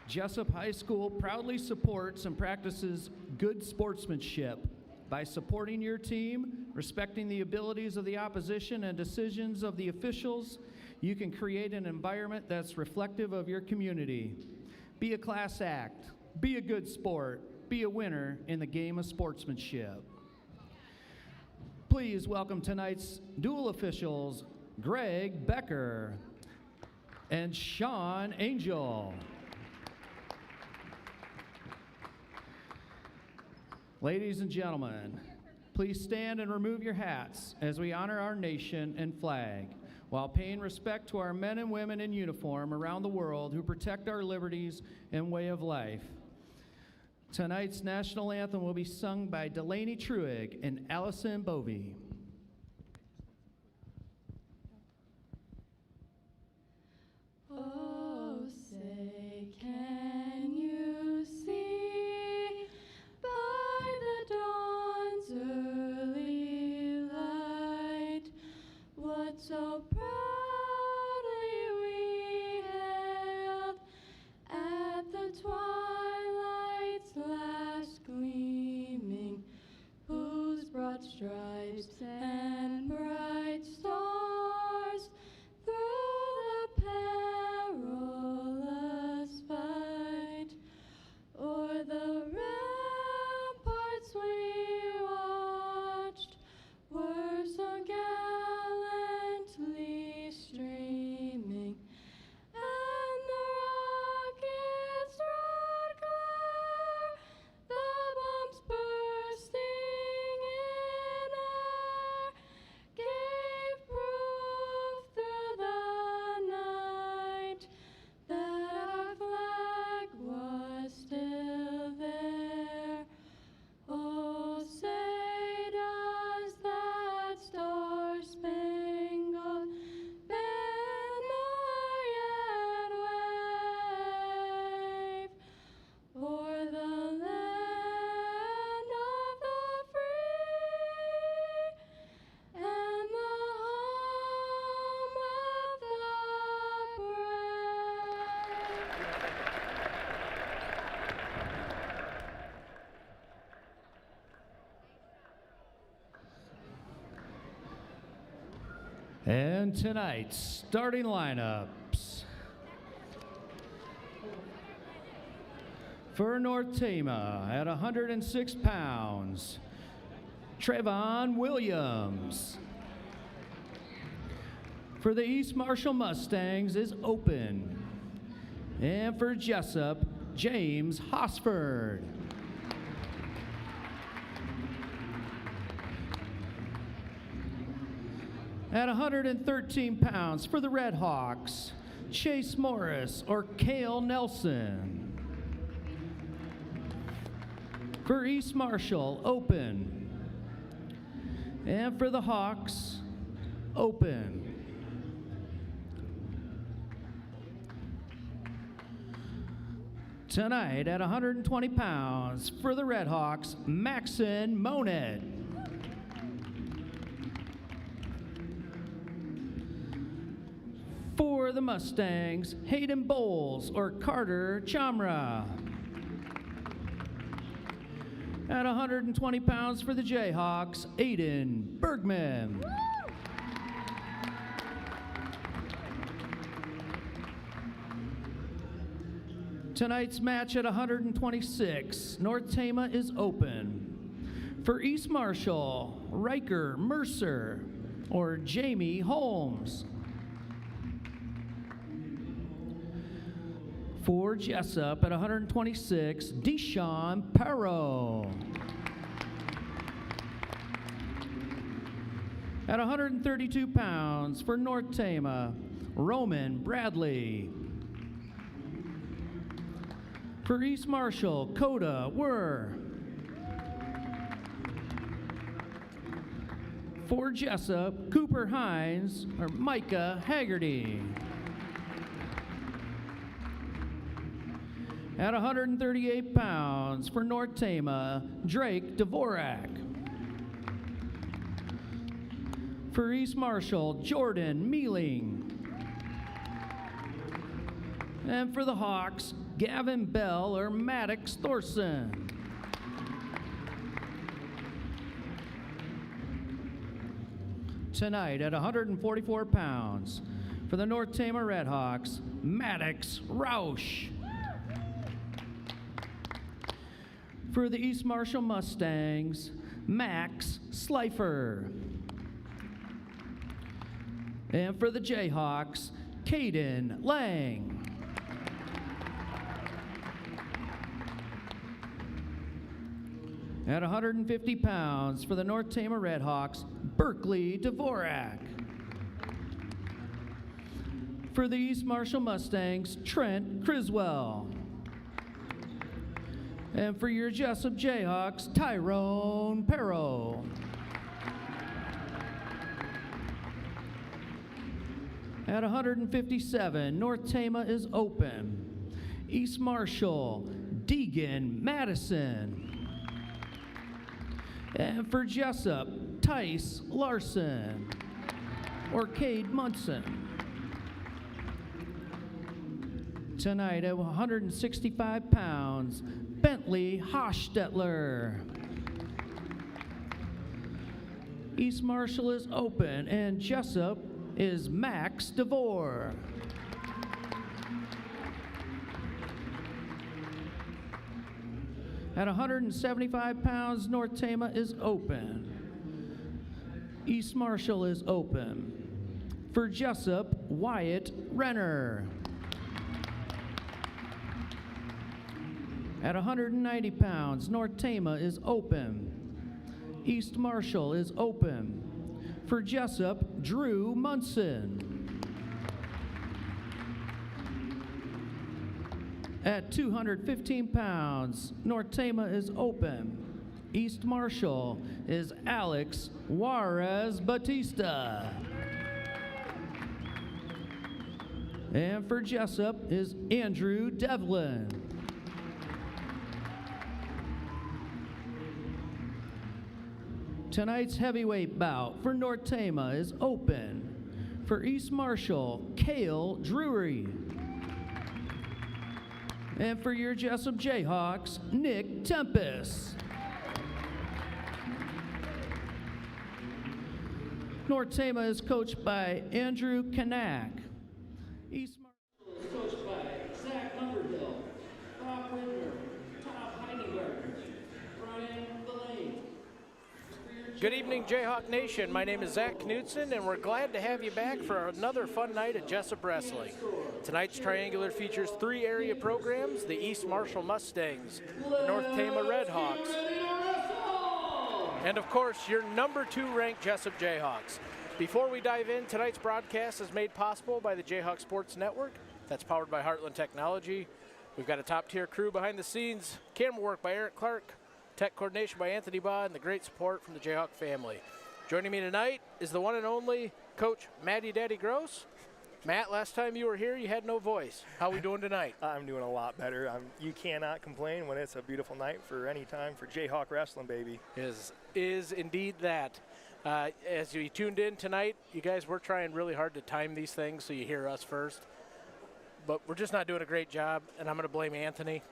Jesup High School proudly supports and practices good sportsmanship by supporting your team, respecting the abilities of the opposition and decisions of the officials. You can create an environment that's reflective of your community. Be a class act, be a good sport, be a winner in the game of sportsmanship. Please welcome tonight's dual officials, Greg Becker and Sean Angel. Ladies and gentlemen, please stand and remove your hats as we honor our nation and flag while paying respect to our men and women in uniform around the world who protect our liberties and way of life. Tonight's national anthem will be sung by Delaney Truig and Allison Bovey. Oh, say, can you see by the dawn's early light what so proudly we hailed at the twilight's last gleaming, whose broad stripes and bright stars through the perilous fight o'er the ramparts we watched were so gallantly streaming, and the rockets' broad glare, the bombs bursting in air, gave proof through the night that our flag was still there. Oh, say does that star-spangled banner yet wave o'er the land of the free and the home of the brave? And tonight's starting lineups. For North Tama at 106 pounds, Trayvon Williams. For the East Marshall Mustangs is open. And for Jesup, James Hosford. At 113 pounds for the Red Hawks, Chase Morris or Cale Nelson. For East Marshall, open. And for the Hawks, open. Tonight at 120 pounds for the Red Hawks, Maxon Moned. For the Mustangs, Hayden Bowles or Carter Chamra. At 120 pounds for the J-Hawks, Aiden Bergman. Tonight's match at 126, North Tama is open. For East Marshall, Riker Mercer or Jamie Holmes. For Jesup at 126, Deshaun Perro. At 132 pounds for North Tama, Roman Bradley. For East Marshall, Coda Wurr. For Jesup, Cooper Hines or Micah Haggerty. At 138 pounds for North Tama, Drake Dvorak. For East Marshall, Jordan Mealing. And for the Hawks, Gavin Bell or Maddox Thorson. Tonight at 144 pounds, for the North Tama Redhawks, Maddox Roush. For the East Marshall Mustangs, Max Slifer. And for the Jayhawks, Caden Lang. At 150 pounds, for the North Tama Redhawks, Berkeley Dvorak. For the East Marshall Mustangs, Trent Criswell. And for your Jesup J-Hawks, Tyrone Perro. At 157, North Tama is open. East Marshall, Deegan Madison. And for Jesup, Tice Larson or Cade Munson. Tonight at 165 pounds, Bentley Hostetler. East Marshall is open and Jesup is Max DeVore. At 175 pounds, North Tama is open. East Marshall is open. For Jesup, Wyatt Renner. At 190 pounds, North Tama is open. East Marshall is open. For Jesup, Drew Munson. At 215 pounds, North Tama is open. East Marshall is Alex Juarez Batista. And for Jesup is Andrew Devlin. Tonight's heavyweight bout for North Tama is open. For East Marshall, Cale Drury. And for your Jesup J-Hawks, Nick Tempest. North Tama is coached by Andrew Kanak. East Marshall is coached by Zach Underhill, Bob Whitner, Tom Heidinger, Brian Delane. Good evening, Jayhawk Nation. My name is Zach Knudsen, and we're glad to have you back for another fun night at Jesup Wrestling. Tonight's triangular features 3 area programs: the East Marshall Mustangs, the North Tama Redhawks, and of course, your number 2 ranked Jesup Jayhawks. Before we dive in, tonight's broadcast is made possible by the Jayhawk Sports Network. That's powered by Heartland Technology. We've got a top-tier crew behind the scenes, camera work by Eric Clark, tech coordination by Anthony Baugh, and the great support from the Jayhawk family. Joining me tonight is the one and only Coach Matty Daddy Gross. Matt, last time you were here, you had no voice. How are we doing tonight? I'm doing a lot better. You cannot complain when it's a beautiful night for any time for Jayhawk Wrestling, baby. Is indeed that. As you tuned in tonight, you guys, we're trying really hard to time these things so you hear us first. But we're just not doing a great job, and I'm going to blame Anthony.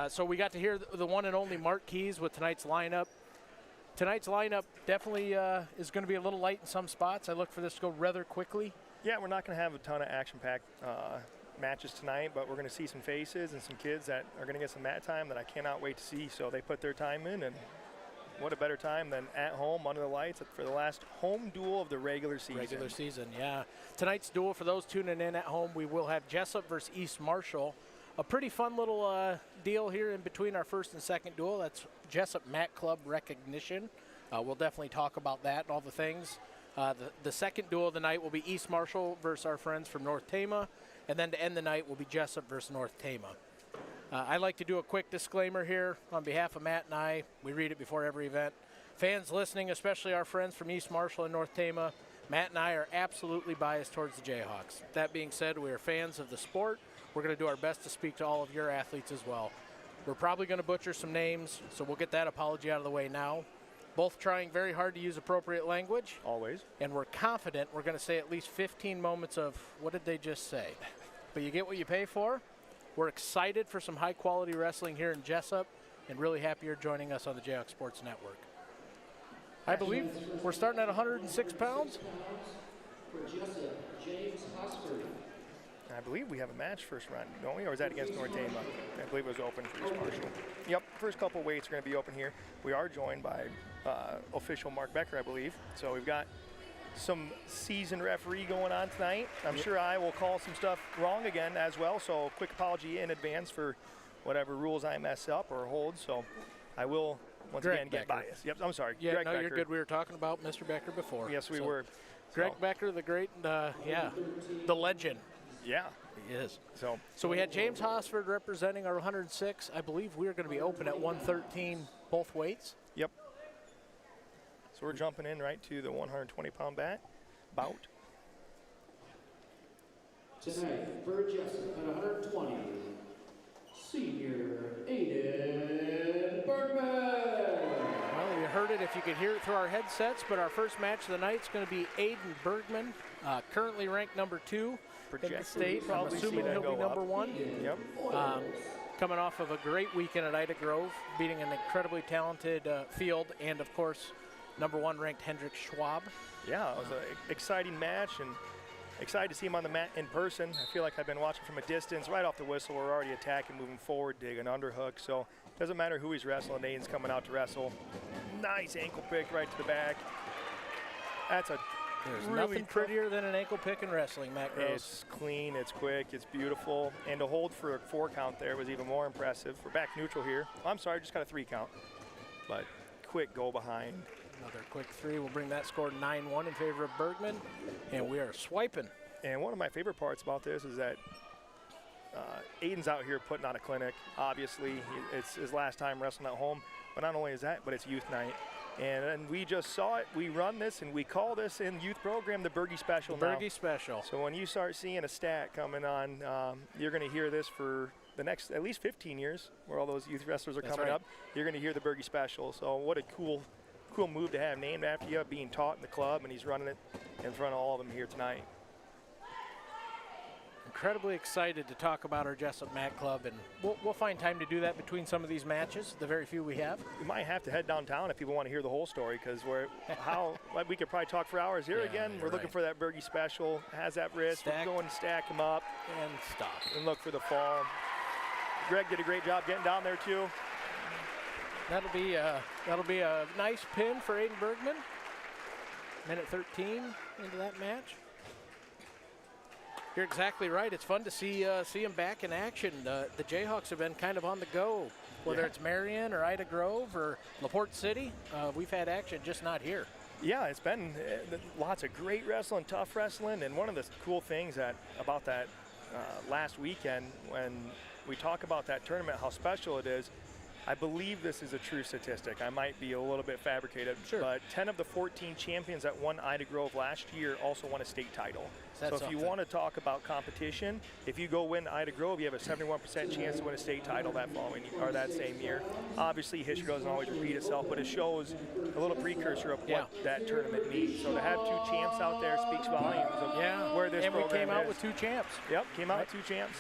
So we got to hear the one and only Mark Keys with tonight's lineup. Tonight's lineup definitely is going to be a little light in some spots. I look for this to go rather quickly. Yeah, we're not going to have a ton of action-packed matches tonight, but we're going to see some faces and some kids that are going to get some mat time that I cannot wait to see. So they put their time in, and what a better time than at home under the lights for the last home duel of the regular season. Yeah. Tonight's duel, for those tuning in at home, we will have Jesup versus East Marshall. A pretty fun little deal here in between our first and second duel. That's Jesup Mat Club recognition. We'll definitely talk about that and all the things. The second duel of the night will be East Marshall versus our friends from North Tama. And then to end the night will be Jesup versus North Tama. I'd like to do a quick disclaimer here on behalf of Matt and I. We read it before every event. Fans listening, especially our friends from East Marshall and North Tama, Matt and I are absolutely biased towards the Jayhawks. That being said, we are fans of the sport. We're going to do our best to speak to all of your athletes as well. We're probably going to butcher some names, so we'll get that apology out of the way now. Both trying very hard to use appropriate language. Always. And we're confident we're going to say at least 15 moments of, what did they just say? But you get what you pay for. We're excited for some high-quality wrestling here in Jesup, and really happy you're joining us on the J-Hawks Sports Network. I believe we're starting at 106 pounds. For Jesup, James Hosford. I believe we have a match first round, don't we? Or is that against North Tama? I believe it was open for East Marshall. Yep, first couple weights are going to be open here. We are joined by official Mark Becker, I believe. So we've got some seasoned referee going on tonight. I'm sure I will call some stuff wrong again as well. So quick apology in advance for whatever rules I mess up or hold. So I will once again get biased. Yep, I'm sorry. Yeah, Greg no, Becker. you're good. We were talking about Mr. Becker before. Yes, we were. Greg So, Becker, the great, the legend. yeah. He is. So We had James Hosford representing our 106. I believe we're going to be open at 113 both weights. Yep. So we're jumping in right to the 120-pound bout. Tonight, for Jesup at 120, Senior Aiden Bergman. Well, you heard it if you could hear it through our headsets, but our first match of the night is going to be Aiden Bergman, currently ranked number 2 in the state. I'm Probably assuming see that he'll be go number up. 1. Yep. Coming off of a great weekend at Ida Grove, beating an incredibly talented field, and of course, number 1 ranked Hendrik Schwab. Yeah, it was an exciting match, and excited to see him on the mat in person. I feel like I've been watching from a distance. Right off the whistle, we're already attacking, moving forward, digging underhook. So it doesn't matter who he's wrestling. Aiden's coming out to wrestle. Nice ankle pick right to the back. That's a There's really nothing prettier than an ankle pick in wrestling, Matt Gross. It's clean, it's quick, it's beautiful. And to hold for a 4 count there was even more impressive. We're back neutral here. I'm sorry, just got a 3 count. But quick go behind. Another quick 3 will bring that score 9-1 in favor of Bergman, and we are swiping. And one of my favorite parts about this is that Aiden's out here putting on a clinic. Obviously, it's his last time wrestling at home. But not only is that, but it's youth night. And we just saw it. We run this, and we call this in youth program the Bergie Special now. Bergie Special. So when you start seeing a stat coming on, you're going to hear this for the next at least 15 years, where all those youth wrestlers are coming up. You're going to hear the Bergie Special. So what a cool move to have named after you, being taught in the club, and he's running it in front of all of them here tonight. Incredibly excited to talk about our Jesup Mat Club, and we'll find time to do that between some of these matches, the very few we have. We might have to head downtown if people want to hear the whole story, because like we could probably talk for hours. Here again, we're looking for that Bergie Special. Has that wrist. Stack. We're going to stack him up And stop. and look for the fall. Greg did a great job getting down there too. That'll be a nice pin for Aiden Bergman. Minute 13 into that match. You're exactly right. It's fun to see him back in action. The Jayhawks have been kind of on the go, whether it's Marion or Ida Grove or LaPorte City. We've had action, just not here. Yeah, it's been lots of great wrestling, tough wrestling, and one of the cool things about that last weekend, when we talk about that tournament, how special it is, I believe this is a true statistic. I might be a little bit fabricated, but 10 of the 14 champions that won Ida Grove last year also won a state title. So if you want to talk about competition, if you go win Ida Grove, you have a 71% chance to win a state title that same year. Obviously, history doesn't always repeat itself, but it shows a little precursor of what that tournament means. So to have 2 champs out there speaks volumes of where this program is. And we came out with 2 champs. Yep, came out with 2 champs.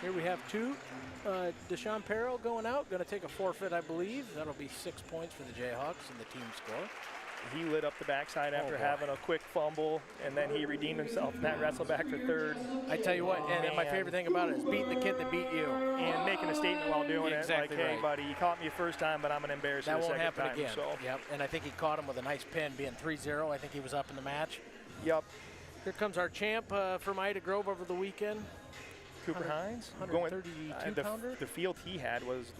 Here we have 2. Deshaun Perro going out, going to take a forfeit, I believe. That'll be 6 points for the Jayhawks in the team score. He lit up the backside after having a quick fumble, and then he redeemed himself in that wrestle back for 3rd. I tell you what, and my favorite thing about it is beating the kid that beat you. And making a statement while doing it. Like, hey, right. buddy, you caught me the first time, but I'm going to embarrass you the second time. That won't happen again. So. Yep, and I think he caught him with a nice pin, being 3-0. I think he was up in the match. Yep. Here comes our champ from Ida Grove over the weekend. Cooper Hines, 132-pounder. The field he had was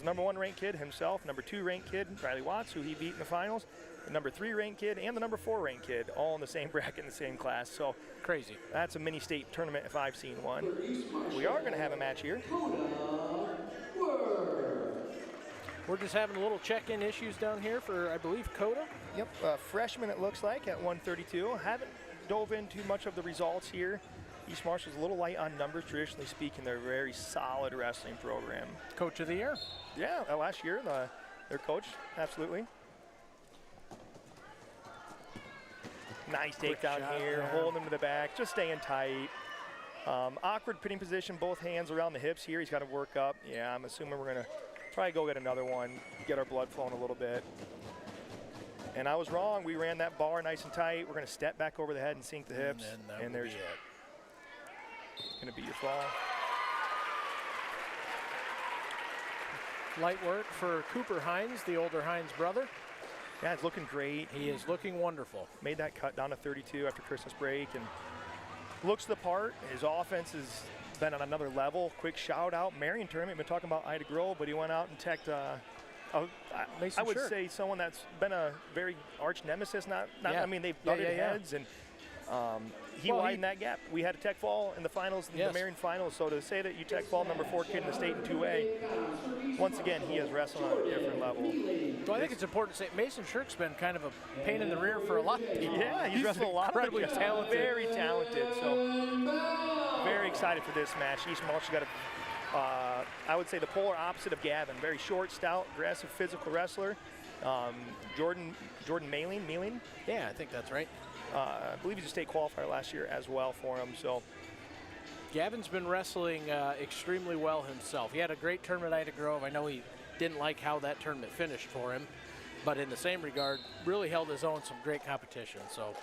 number 1 ranked kid himself, number 2 ranked kid Riley Watts, who he beat in the finals, the number 3 ranked kid, and the number 4 ranked kid, all in the same bracket in the same class. So crazy. That's a mini state tournament if I've seen one. We are going to have a match here. We're just having a little check-in issues down here for, I believe, Coda. Yep, freshman it looks like at 132. Haven't dove into much of the results here. East Marshall's a little light on numbers, traditionally speaking. They're a very solid wrestling program. Coach of the year. Yeah, last year, their coach, absolutely. Nice takedown here, holding him to the back, just staying tight. Awkward pitting position, both hands around the hips here. He's got to work up. Yeah, I'm assuming we're going to try to go get another one, get our blood flowing a little bit. And I was wrong. We ran that bar nice and tight. We're going to step back over the head and sink the hips. And there's going to be your fall. Light work for Cooper Hines, the older Hines brother. Yeah, it's looking great. He is looking wonderful. Made that cut down to 32 after Christmas break and looks the part. His offense has been on another level. Quick shout out. Marion tournament, been talking about Ida Grove, but he went out and teched I would say someone that's been a very arch nemesis. I mean, they've butted heads, and he widened that gap. We had a tech fall in the finals, in the Marion finals. So to say that you tech fall number 4 kid in the state in 2A, once again, he has wrestled on a different level. Well, I think it's important to say Mason Shirk's been kind of a pain in the rear for a lot of people. Yeah, he's wrestled a lot. Incredibly talented. Very talented. So very excited for this match. East Marshall got a I would say the polar opposite of Gavin. Very short, stout, aggressive, physical wrestler. Jordan Mailing. Yeah, I think that's right. I believe he's a state qualifier last year as well for him. So Gavin's been wrestling extremely well himself. He had a great tournament at Ida Grove. I know he didn't like how that tournament finished for him, but in the same regard, really held his own, some great competition. So.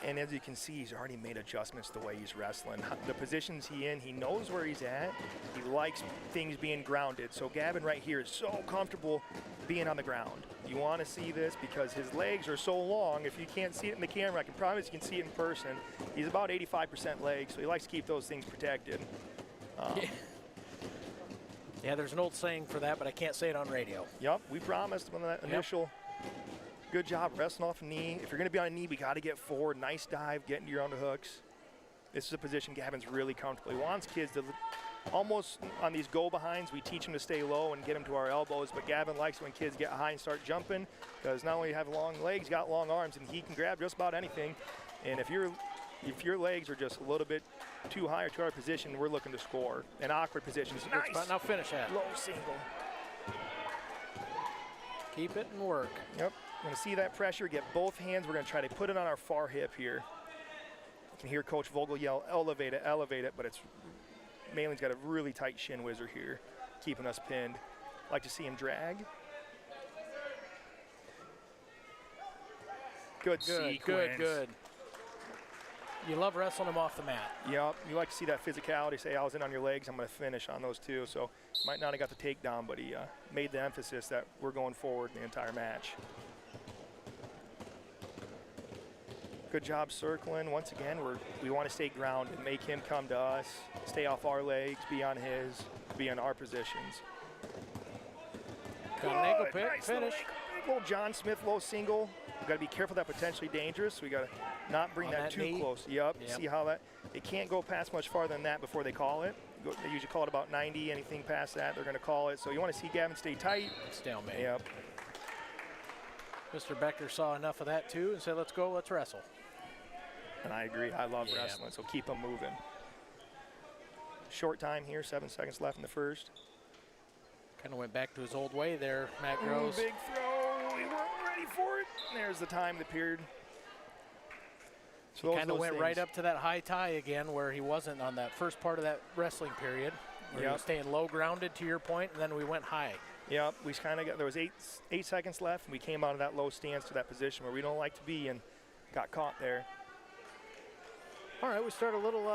And as you can see, he's already made adjustments the way he's wrestling. The positions he knows where he's at. He likes things being grounded. So Gavin right here is so comfortable being on the ground. You want to see this because his legs are so long. If you can't see it in the camera, I can promise you can see it in person. He's about 85% legs, so he likes to keep those things protected. Yeah, there's an old saying for that, but I can't say it on radio. Yep, we promised when that initial. Good job wrestling off a knee. If you're going to be on a knee, we got to get forward. Nice dive, get into your underhooks. This is a position Gavin's really comfortable. He wants kids to almost on these go-behinds, we teach them to stay low and get them to our elbows, but Gavin likes when kids get high and start jumping because not only have long legs, got long arms, and he can grab just about anything. And if your legs are just a little bit too high or too out of position, we're looking to score. In awkward positions. Nice. Now finish that. Low single. Keep it and work. Yep. We're going to see that pressure, get both hands. We're going to try to put it on our far hip here. You can hear Coach Vogel yell, elevate it, but Malin's got a really tight shin whizzer here, keeping us pinned. Like to see him drag. Good sequence. Good. You love wrestling them off the mat. Yep, you like to see that physicality. Say, I was in on your legs, I'm going to finish on those two. So might not have got the takedown, but he made the emphasis that we're going forward the entire match. Good job circling. Once again, we want to stay grounded, make him come to us, stay off our legs, be on his, be in our positions. Got an ankle pick, nice finish. Little John Smith low single. We've got to be careful that potentially dangerous. We got to not bring that too close. Yep. See how that, it can't go past much farther than that before they call it. They usually call it about 90. Anything past that, they're going to call it. So you want to see Gavin stay tight. Stalemate. Yep. Mr. Becker saw enough of that too and said, let's go, let's wrestle. And I agree. I love wrestling, so keep them moving. Short time here, 7 seconds left in the first. Kind of went back to his old way there, Matt Gross. Big throw. We weren't ready for it. There's the time that appeared. So he kind of went right up to that high tie again where he wasn't on that first part of that wrestling period. Where he was staying low grounded to your point, and then we went high. Yep, we kind of got, there was eight seconds left, and we came out of that low stance to that position where we don't like to be and got caught there. All right, we start a little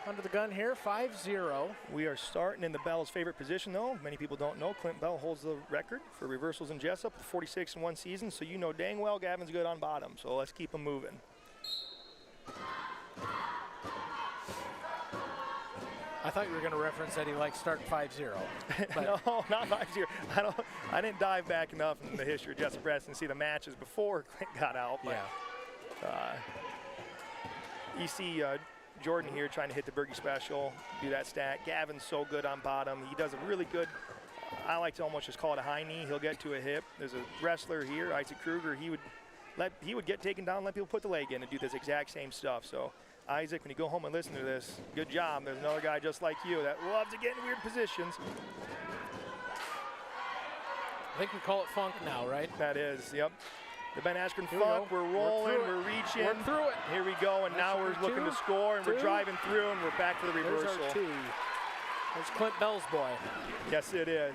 under the gun here, 5-0. We are starting in the Bell's favorite position, though. Many people don't know Clint Bell holds the record for reversals in Jesup, 46 in one season, so you know dang well Gavin's good on bottom, so let's keep him moving. I thought you were going to reference that he likes starting 5-0. No, not 5-0. I didn't dive back enough in the history of Jesup Wrestling to see the matches before Clint got out. But, you see Jordan here trying to hit the Bergie special, do that stack. Gavin's so good on bottom. He does a really good, I like to almost just call it a high knee. He'll get to a hip. There's a wrestler here, Isaac Kruger. He would get taken down, let people put the leg in and do this exact same stuff. So Isaac, when you go home and listen to this, good job. There's another guy just like you that loves to get in weird positions. I think we call it funk now, right? That is, yep. The Ben Askren Here we Funk, go. we're Work rolling, through it. we're reaching. Work through it. Here we go, and That's now we're number looking to two, score, and we're two. driving through, and we're back to the There's reversal. our 2. There's Clint Bell's boy. Yes, it is.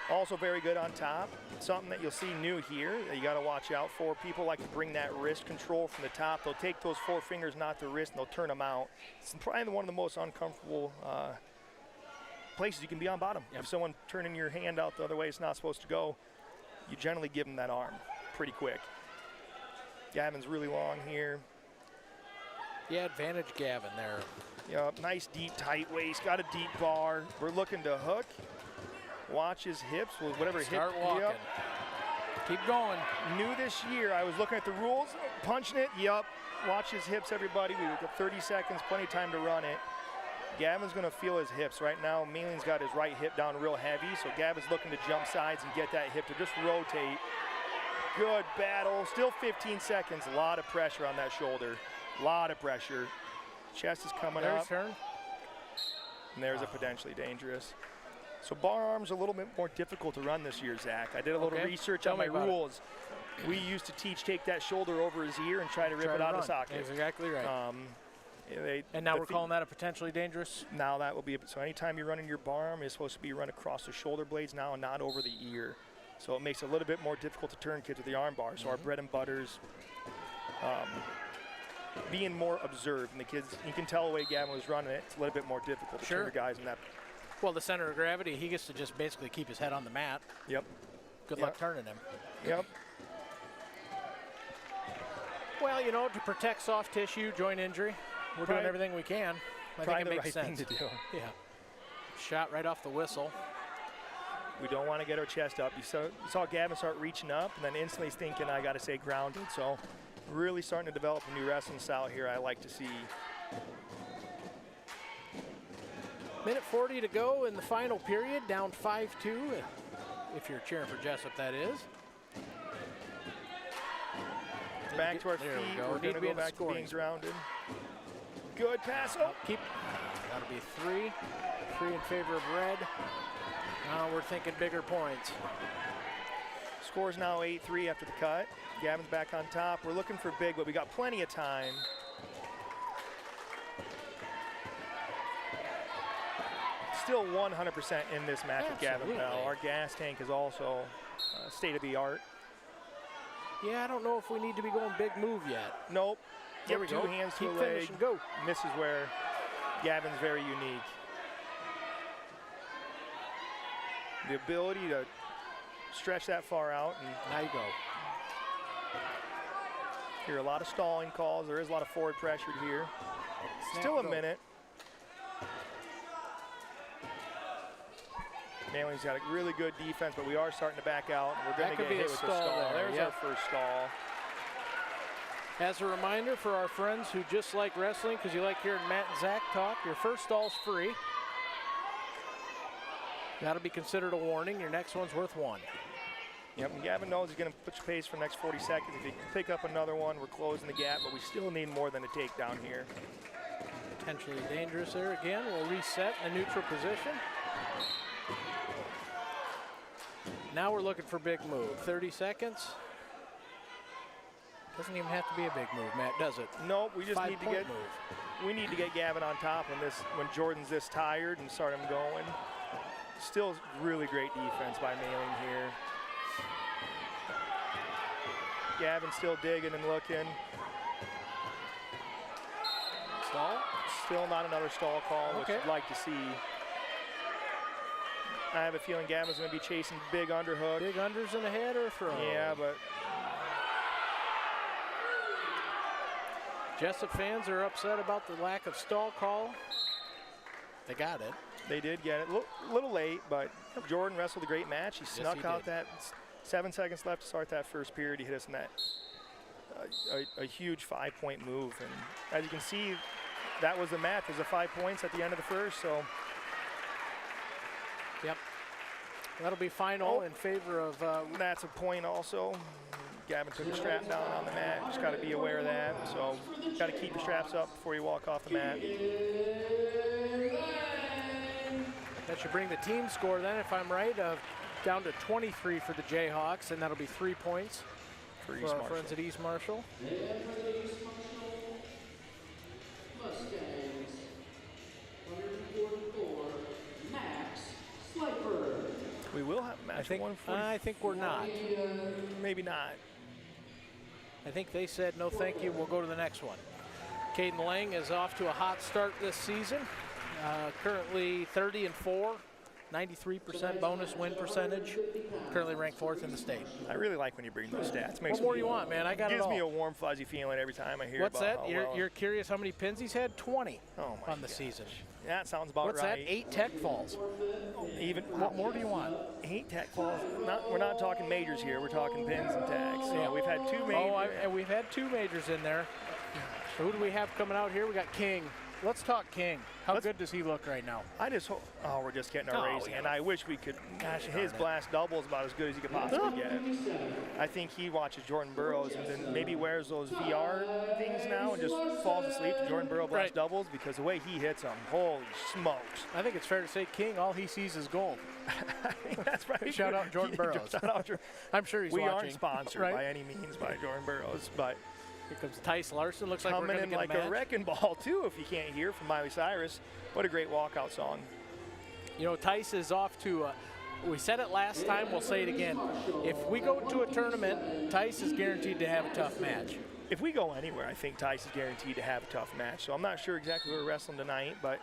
Also very good on top. Something that you'll see new here that you got to watch out for. People like to bring that wrist control from the top. They'll take those 4 fingers, not the wrist, and they'll turn them out. It's probably one of the most uncomfortable places you can be on bottom. Yep. If someone turning your hand out the other way it's not supposed to go, you generally give them that arm pretty quick. Gavin's really long here. Yeah, advantage Gavin there. Yep, nice deep tight waist, got a deep bar. We're looking to hook. Watch his hips, whatever Start hip. walking. Yep. Keep going. New this year, I was looking at the rules, punching it, yep. Watch his hips, everybody. We've got 30 seconds, plenty of time to run it. Gavin's gonna feel his hips. Right now, Maling's got his right hip down real heavy, so Gavin's looking to jump sides and get that hip to just rotate. Good battle, still 15 seconds, a lot of pressure on that shoulder. A lot of pressure. Chest is coming There's up, turn. and there's a potentially dangerous. So bar arms are a little bit more difficult to run this year, Zach. I did a little Okay. research Tell on my me about it. rules. We used to teach take that shoulder over his ear and try to rip Try it to out of run. socket. That's exactly right. And now we're calling that a potentially dangerous. Now that will be, so anytime you're running your bar arm, it's supposed to be run across the shoulder blades now and not over the ear. So it makes it a little bit more difficult to turn kids with the arm bar. So our bread and butters, being more observed, and the kids, you can tell the way Gavin was running it, it's a little bit more difficult to Sure. turn the guys in that. Well, the center of gravity, he gets to just basically keep his head on the mat. Yep. Good Yep. luck turning him. Yep. Well, you know, to protect soft tissue, joint injury, we're doing Probably- everything we can. I Probably think it the makes right sense. thing to do. Yeah. Shot right off the whistle. We don't want to get our chest up. You saw Gavin start reaching up, and then instantly he's thinking, I got to stay grounded. So really starting to develop a new wrestling style here I like to see. Minute 40 to go in the final period, down 5-2, if you're cheering for Jesup, that is. Back to our There we feet. go. We're Need going to to be go in the back to scoring. being grounded. Good pass. Oh. That'll be 3. 3 in favor of red. Now we're thinking bigger points. Score's now 8-3 after the cut. Gavin's back on top. We're looking for big, but we got plenty of time. Still 100% in this match with Gavin Absolutely. Bell. Our gas tank is also state of the art. Yeah, I don't know if we need to be going big move yet. Nope. There Yep, we go. two hands Keep to a leg. finishing. Go. And this is where Gavin's very unique. The ability to stretch that far out, and Now you go. hear a lot of stalling calls. There is a lot of forward pressure here. Snap, Still a go. minute. Manley's got a really good defense, but we are starting to back out. And we're going That to could get be a hit with the stall stall. there, There's yep. our first stall. As a reminder for our friends who just like wrestling, because you like hearing Matt and Zach talk, your first stall's free. That'll be considered a warning. Your next one's worth 1. Yep, and Gavin knows he's going to push pace for the next 40 seconds. If he can pick up another one, we're closing the gap, but we still need more than a takedown here. Potentially dangerous there again. We'll reset in a neutral position. Now we're looking for big move. 30 seconds. Doesn't even have to be a big move, Matt, does it? Nope, we just need to 5-point get move. we need to get Gavin on top when Jordan's this tired and start him going. Still really great defense by Mailing here. Gavin still digging and looking. Stall. Still not another stall call, which Okay. I'd like to see. I have a feeling Gavin's going to be chasing big underhook. Big unders in the head or a throw? Yeah, but Jesup fans are upset about the lack of stall call. They got it. they did get it. A little late, but Jordan wrestled a great match. He snuck he out did. that 7 seconds left to start that first period. He hit us in that a huge 5-point move. And as you can see, that was the match. There's a 5 points at the end of the first, so Yep. That'll be final Oh. in favor of that's a point also. Gavin took the strap down on the mat. Just got to be aware of that. So got to keep the straps up before you walk off the mat. that should bring the team score then, if I'm right, of down to 23 for the Jayhawks, and that'll be 3 points For for East our Marshall. friends at East Marshall. And for the East Marshall Mustangs, 144, Max Slifer. We will have I match think 140. I think we're not. Maybe not. I think they said no thank you, we'll go to the next one. Caden Lang is off to a hot start this season. Currently 30-4, 93% bonus win percentage. Currently ranked 4th in the state. I really like when you bring those stats. Makes What more me, do you want, man? I got it gives all. me a warm, fuzzy feeling every time I hear What's about that? how well. You're curious how many pins he's had? 20 Oh my on the gosh. season. Yeah, that sounds about What's right. that? 8 tech falls. Even What more do you want? 8 tech falls. We're not talking majors here. We're talking pins and tags. Yeah. So we've had 2 majors. And we've had 2 majors in there. So who do we have coming out here? We got King. Let's talk King. How good does he look right now? I just hope. Oh, we're just getting our Oh, raising, yeah. and I wish we could. Gosh His darn it. blast double is about as good as he could possibly get. I think he watches Jordan Burroughs and then maybe wears those VR things now and just falls asleep to Jordan Burrow blast Right. doubles because the way he hits them, holy smokes! I think it's fair to say King, all he sees is gold. That's right. Shout out Jordan Burroughs. Shout out Jordan. I'm sure he's We watching. aren't sponsored right? by any means by Jordan Burroughs, but Here comes Tice Larson. Looks like we're coming going to in get like a match. a wrecking ball too. If you can't hear from Miley Cyrus, what a great walkout song. You know, Tice is off to, we said it last time, we'll say it again. If we go to a tournament, Tice is guaranteed to have a tough match. If we go anywhere, I think Tice is guaranteed to have a tough match. So I'm not sure exactly who we're wrestling tonight, but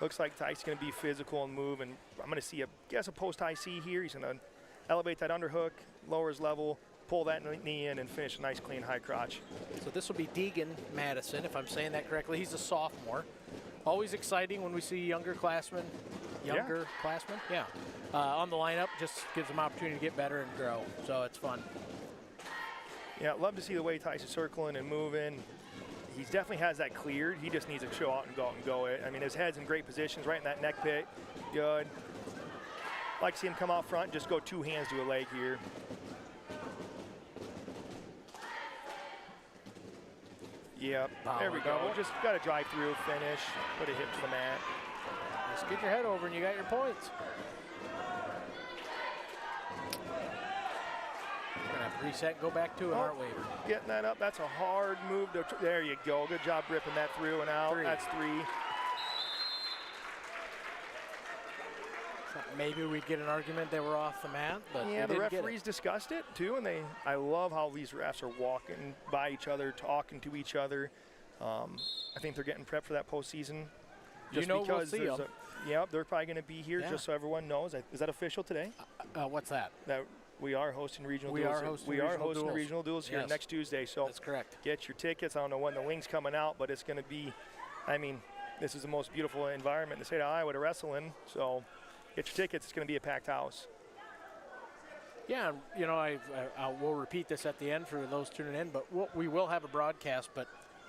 looks like Tice is going to be physical and move. And I'm going to see a post high C here. He's going to elevate that underhook, lower his level, pull that knee in, and finish a nice clean high crotch. So this will be Deegan Madison, if I'm saying that correctly. He's a sophomore. Always exciting when we see younger classmen, on the lineup. Just gives them opportunity to get better and grow. So it's fun. Yeah, love to see the way Tice is circling and moving. He definitely has that cleared. He just needs to show out and go it. I mean, his head's in great positions, right in that neck pit. Good. Like to see him come out front, just go 2 hands to a leg here. Yep, there we go. double. Just got to drive through, finish, put a hip to the mat. Just get your head over and you got your points. We're going to have to reset and go back to it, aren't we? Getting that up, that's a hard move. There you go. Good job ripping that through and out. 3. That's 3. Maybe we'd get an argument they were off the mat, but Yeah, we the didn't get it. referees discussed it too, and I love how these refs are walking by each other, talking to each other. I think they're getting prepped for that postseason. Just We'll because see there's them. Yep, they're probably going to be here Yeah. just so everyone knows. Is that official today? What's that? That we are hosting regional We duels. are hosting we are regional hosting duels. regional duels here Yes. next Tuesday. So That's correct. get your tickets. I don't know when the link's coming out, but it's going to be. I mean, this is the most beautiful environment in the state of Iowa to wrestle in. So get your tickets. It's going to be a packed house. Yeah, you know, I will repeat this at the end for those tuning in, but we will have a broadcast, but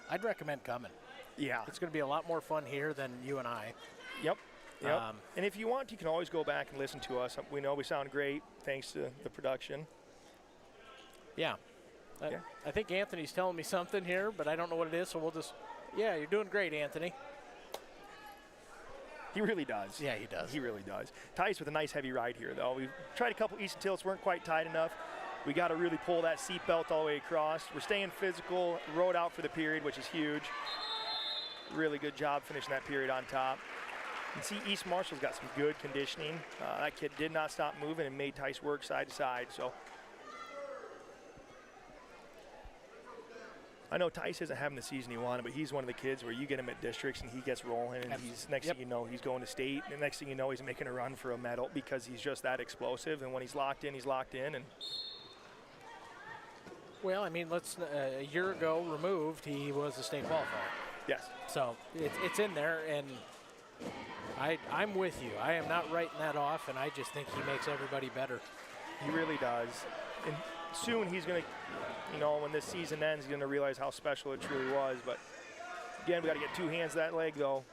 I'd recommend coming. Yeah. It's going to be a lot more fun here than you and I. Yep. Yep. Um, And if you want, you can always go back and listen to us. We know we sound great thanks to the production. Yeah. Yeah. I think Anthony's telling me something here, but I don't know what it is, so we'll just, yeah, you're doing great, Anthony. He really does. Yeah, he does. He really does. Tice with a nice heavy ride here, though. We've tried a couple east and tilts, weren't quite tight enough. We got to really pull that seat belt all the way across. We're staying physical, rode out for the period, which is huge. Really good job finishing that period on top. You can see East Marshall's got some good conditioning. That kid did not stop moving and made Tice work side to side. So I know Tice isn't having the season he wanted, but he's one of the kids where you get him at districts and he gets rolling, and he's next thing you know, he's going to state, and the next thing you know, he's making a run for a medal because he's just that explosive. And when he's locked in, he's locked in. And Well, I mean, a year ago removed, he was a state qualifier. yes, So it's in there, and I'm with you. I am not writing that off, and I just think he makes everybody better. he really does. And soon he's going to, you know, when this season ends, he's going to realize how special it truly was. But again, we got to get 2 hands to that leg, though.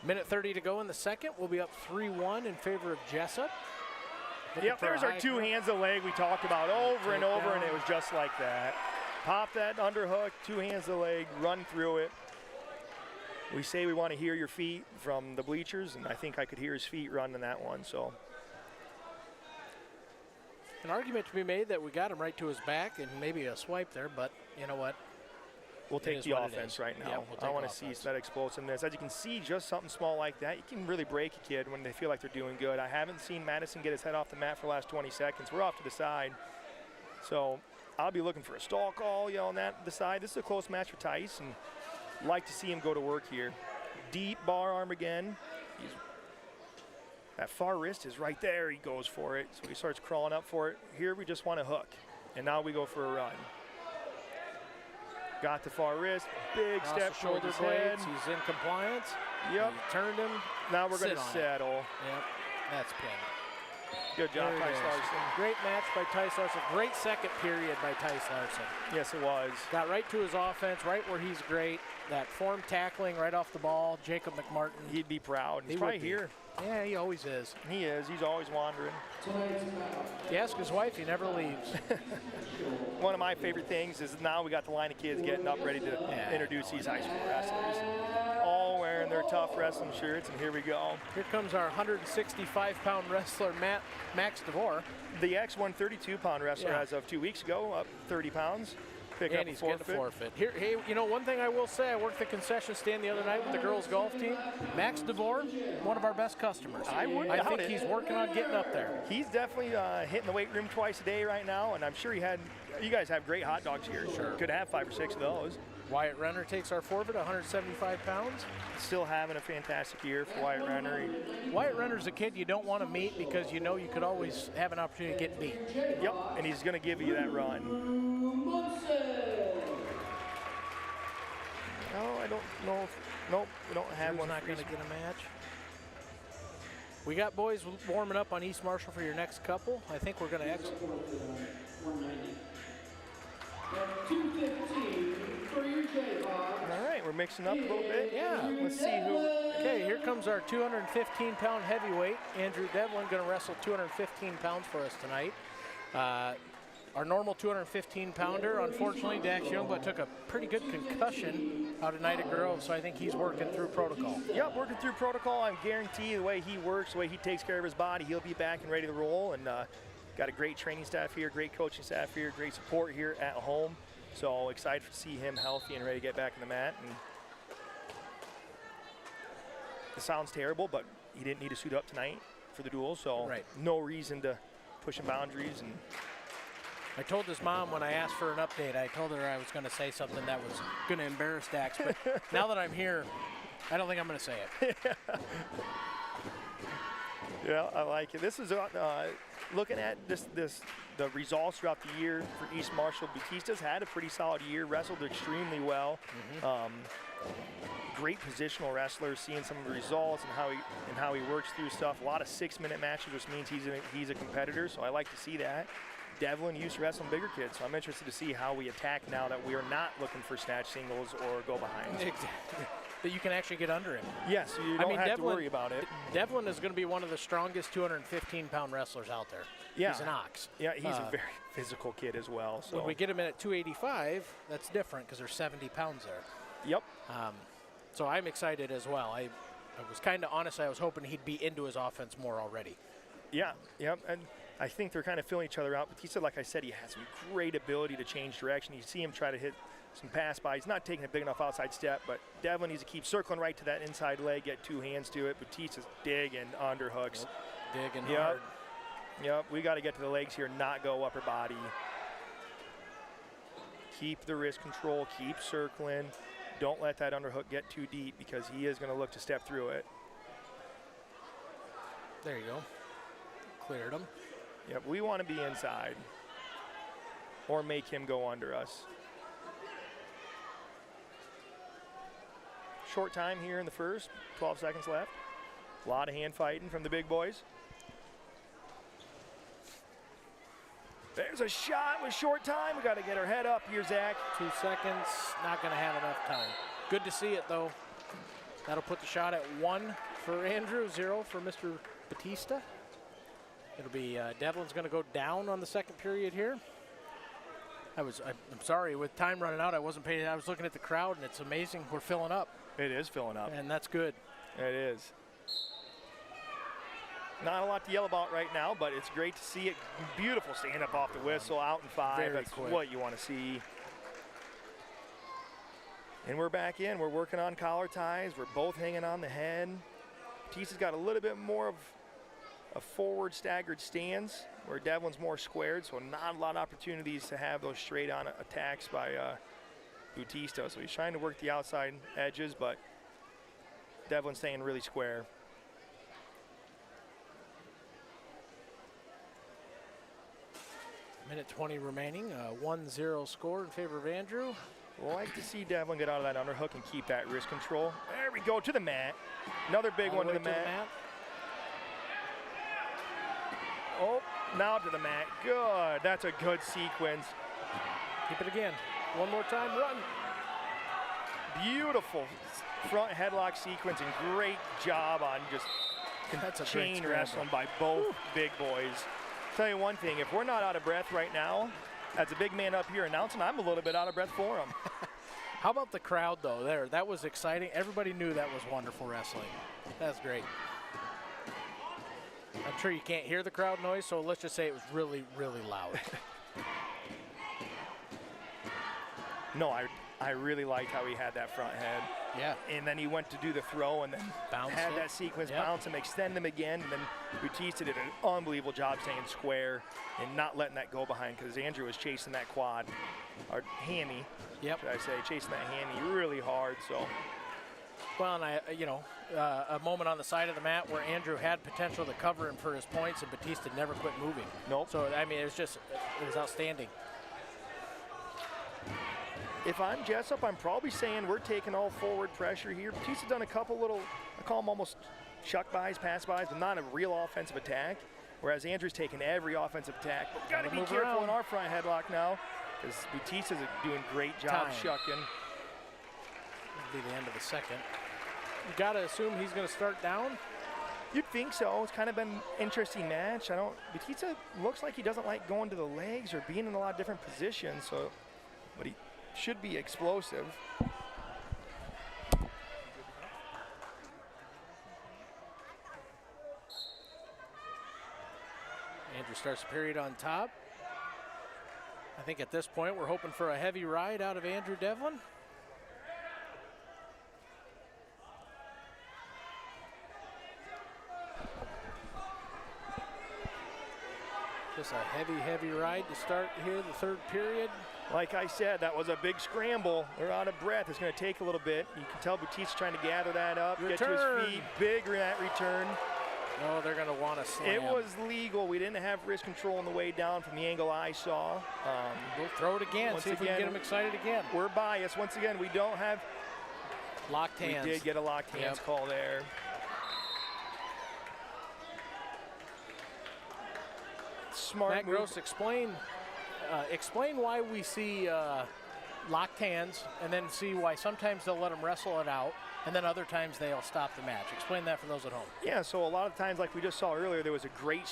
Minute 30 to go in the second. We'll be up 3-1 in favor of Jesup. Yep, there's our 2 hands to the leg we talked about over and over, and it was just like that. Pop that underhook, 2 hands to the leg, run through it. we say we want to hear your feet from the bleachers, and I think I could hear his feet running that one. So An argument to be made that we got him right to his back and maybe a swipe there, but you know what? we'll It take is the what it offense is. right now. Yeah, we'll I take want to see offense. that explosiveness. As you can see, just something small like that, you can really break a kid when they feel like they're doing good. I haven't seen Madison get his head off the mat for the last 20 seconds. We're off to the side. So I'll be looking for a stall call, on the side. This is a close match for Tice, and like to see him go to work here. Deep bar arm again. That far wrist is right there. He goes for it. So he starts crawling up for it. Here we just want to hook. And now we go for a run. Got the far wrist. Big Across step the shoulder towards his head. blades. He's in compliance. Yep. He turned him. Now we're going Sit to on it. settle. Yep. That's pin. Good job, There it Tice is. Larson. Great match by Tice Larson. Great second period by Tice Larson. Yes, it was. Got right to his offense, right where he's great. That form tackling right off the ball. Jacob McMartin. He'd be proud. He's He probably would be. here. Yeah, he always is. He is. He's always wandering. You ask his wife, he never leaves. One of my favorite things is now we got the line of kids getting up ready to introduce these high school wrestlers. All wearing their tough wrestling shirts, and here we go. Here comes our 165-pound wrestler, Max DeVore. The ex-132-pound wrestler Yeah. as of 2 weeks ago, up 30 pounds. Pick up And a he's getting a forfeit. forfeit. Here, hey, one thing I will say, I worked the concession stand the other night with the girls' golf team. Max DeVore, one of our best customers. I wouldn't doubt think it. he's working on getting up there. He's definitely hitting the weight room twice a day right now, and I'm sure you guys have great hot dogs here. Sure. Could have 5 or 6 of those. Wyatt Renner takes our forfeit, 175 pounds. Still having a fantastic year for Wyatt Renner. Wyatt Renner's a kid you don't want to meet because you know you could always have an opportunity to get beat. Yep, and he's going to give you that run. No, I don't know. Nope, we don't have Drew's one. not for going to East- get a match. We got boys warming up on East Marshall for your next couple. I think we're going to exit. 215 for your Jayhawks. All right, we're mixing up a little bit. Yeah. Let's see who. Okay, here comes our 215-pound heavyweight. Andrew Devlin going to wrestle 215 pounds for us tonight. Our normal 215-pounder, unfortunately, Dax Youngblood took a pretty good concussion out at Night at Grove, so I think he's working through protocol. Yep, working through protocol. I guarantee the way he works, the way he takes care of his body, he'll be back and ready to roll. And got a great training staff here, great coaching staff here, great support here at home. So excited to see him healthy and ready to get back in the mat. And it sounds terrible, but he didn't need to suit up tonight for the duel, so Right. no reason to push him boundaries. And I told his mom when I asked for an update, I told her I was going to say something that was going to embarrass Dax, but now that I'm here, I don't think I'm going to say it. yeah, I like it. This is looking at the results throughout the year for East Marshall. Batista's had a pretty solid year, wrestled extremely well. Great positional wrestler, seeing some of the results and how he works through stuff. A lot of 6-minute matches, which means he's a competitor, so I like to see that. Devlin used to wrestle bigger kids, so I'm interested to see how we attack now that we are not looking for snatch singles or go behind. That you can actually get under him. Yes, you don't have to worry about it. Devlin is going to be one of the strongest 215-pound wrestlers out there. Yeah. He's an ox. Yeah, he's a very physical kid as well. So When we get him in at 285, that's different because there's 70 pounds there. Yep. So I'm excited as well. I was kind of honest. I was hoping he'd be into his offense more already. Yeah, yep, and I think they're kind of filling each other out. Batista, like I said, he has some great ability to change direction. You see him try to hit some pass by. He's not taking a big enough outside step, but Devlin needs to keep circling right to that inside leg, get 2 hands to it. Batista's dig and underhooks. Digging Yep. hard. Yep, we got to get to the legs here, not go upper body. Keep the wrist control, keep circling. Don't let that underhook get too deep because he is going to look to step through it. There you go. Cleared him. Yep, we want to be inside or make him go under us. Short time here in the first, 12 seconds left. A lot of hand fighting from the big boys. There's a shot with short time. We got to get our head up here, Zach. 2 seconds. Not going to have enough time. Good to see it, though. That'll put the shot at 1 for Andrew, 0 for Mr. Batista. It'll be Devlin's going to go down on the second period here. I'm sorry, with time running out, I wasn't paying. I was looking at the crowd, and it's amazing. We're filling up. It is filling up. And that's good. It is. Not a lot to yell about right now, but it's great to see it. Beautiful stand up off the whistle, out in 5. Very That's quick. what you want to see. And we're back in. We're working on collar ties. We're both hanging on the head. Batista's got a little bit more of a forward staggered stance, where Devlin's more squared, so not a lot of opportunities to have those straight on attacks by Batista. So he's trying to work the outside edges, but Devlin's staying really square. Minute 20 remaining, 1-0 score in favor of Andrew. Like to see Devlin get out of that underhook and keep that wrist control. There we go, to the mat. Another big All one the to way the mat. Oh, now to the mat. Good. That's a good sequence. Keep it again. One more time, run. Beautiful front headlock sequence and great job on just That's a great chain scramble. wrestling by both big boys. Tell you one thing, if we're not out of breath right now, as a big man up here announcing, I'm a little bit out of breath for him. How about the crowd, though? There, that was exciting. Everybody knew that was wonderful wrestling. That's great. I'm sure you can't hear the crowd noise, so let's just say it was really, really loud. No, I really liked how he had that front head. Yeah. And then he went to do the throw and then Bounced had it. that sequence Yep. bounce and extend him again. And then Batista did an unbelievable job staying square and not letting that go behind, because Andrew was chasing that quad, or hammy, Yep. should I say, chasing that hammy really hard. So Well, and a moment on the side of the mat where Andrew had potential to cover him for his points, and Batista never quit moving. Nope. So, I mean, it was outstanding. if I'm Jesup, I'm probably saying we're taking all forward pressure here. Batista's done a couple little, I call them almost shuck bys, pass bys, but not a real offensive attack. Whereas Andrew's taking every offensive attack. But we've got to be Move careful around. in our front headlock now, because Batista's doing a great job Time. shucking. That'll be the end of the second. You got to assume he's going to start down. You'd think so. It's kind of been an interesting match. Batista looks like he doesn't like going to the legs or being in a lot of different positions, so, but he should be explosive. Andrew starts the period on top. I think at this point we're hoping for a heavy ride out of Andrew Devlin. Just a heavy ride to start here, the third period. Like I said, that was a big scramble. They're out of breath. It's going to take a little bit. You can tell Batista's trying to gather that up, get to Return. his feet. Big that return. Oh, they're going to want to slam. It was legal. We didn't have wrist control on the way down from the angle I saw. We'll throw it again, Once see if we can again, get him excited again. We're biased. Once again, we don't have. Locked hands. We did get a locked hands Yep. call there. Smart Matt move. Gross, explain why we see locked hands, and then see why sometimes they'll let them wrestle it out, and then other times they'll stop the match. Explain that for those at home. Yeah, so a lot of times, like we just saw earlier, there was a great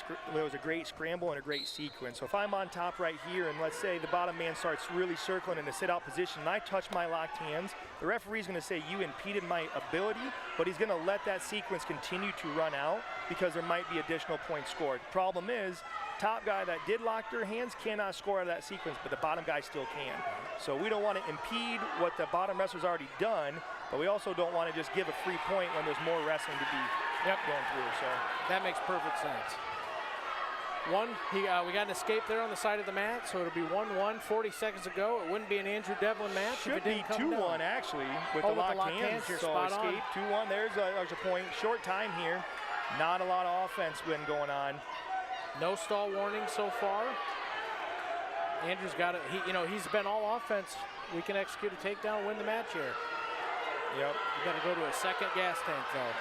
scramble and a great sequence. So if I'm on top right here, and let's say the bottom man starts really circling in a sit-out position, and I touch my locked hands, the referee's going to say you impeded my ability, but he's going to let that sequence continue to run out because there might be additional points scored. Problem is, top guy that did lock their hands cannot score out of that sequence, but the bottom guy still can. So we don't want to impede what the bottom wrestler's already done, but we also don't want to just give a free point when there's more wrestling to be going through. So That makes perfect sense. We got an escape there on the side of the mat, so it'll be 1-1, 40 seconds to go. It wouldn't be an Andrew Devlin match should if it be didn't come 2-1 down. actually with Oh, the with the locked locked hands. hands, you're So spot on. escape 2-1. There's a point. Short time here. Not a lot of offense been going on. No stall warning so far. Andrew's got it. He's been all offense. We can execute a takedown, win the match here. Yep. You got to go to a second gas tank though.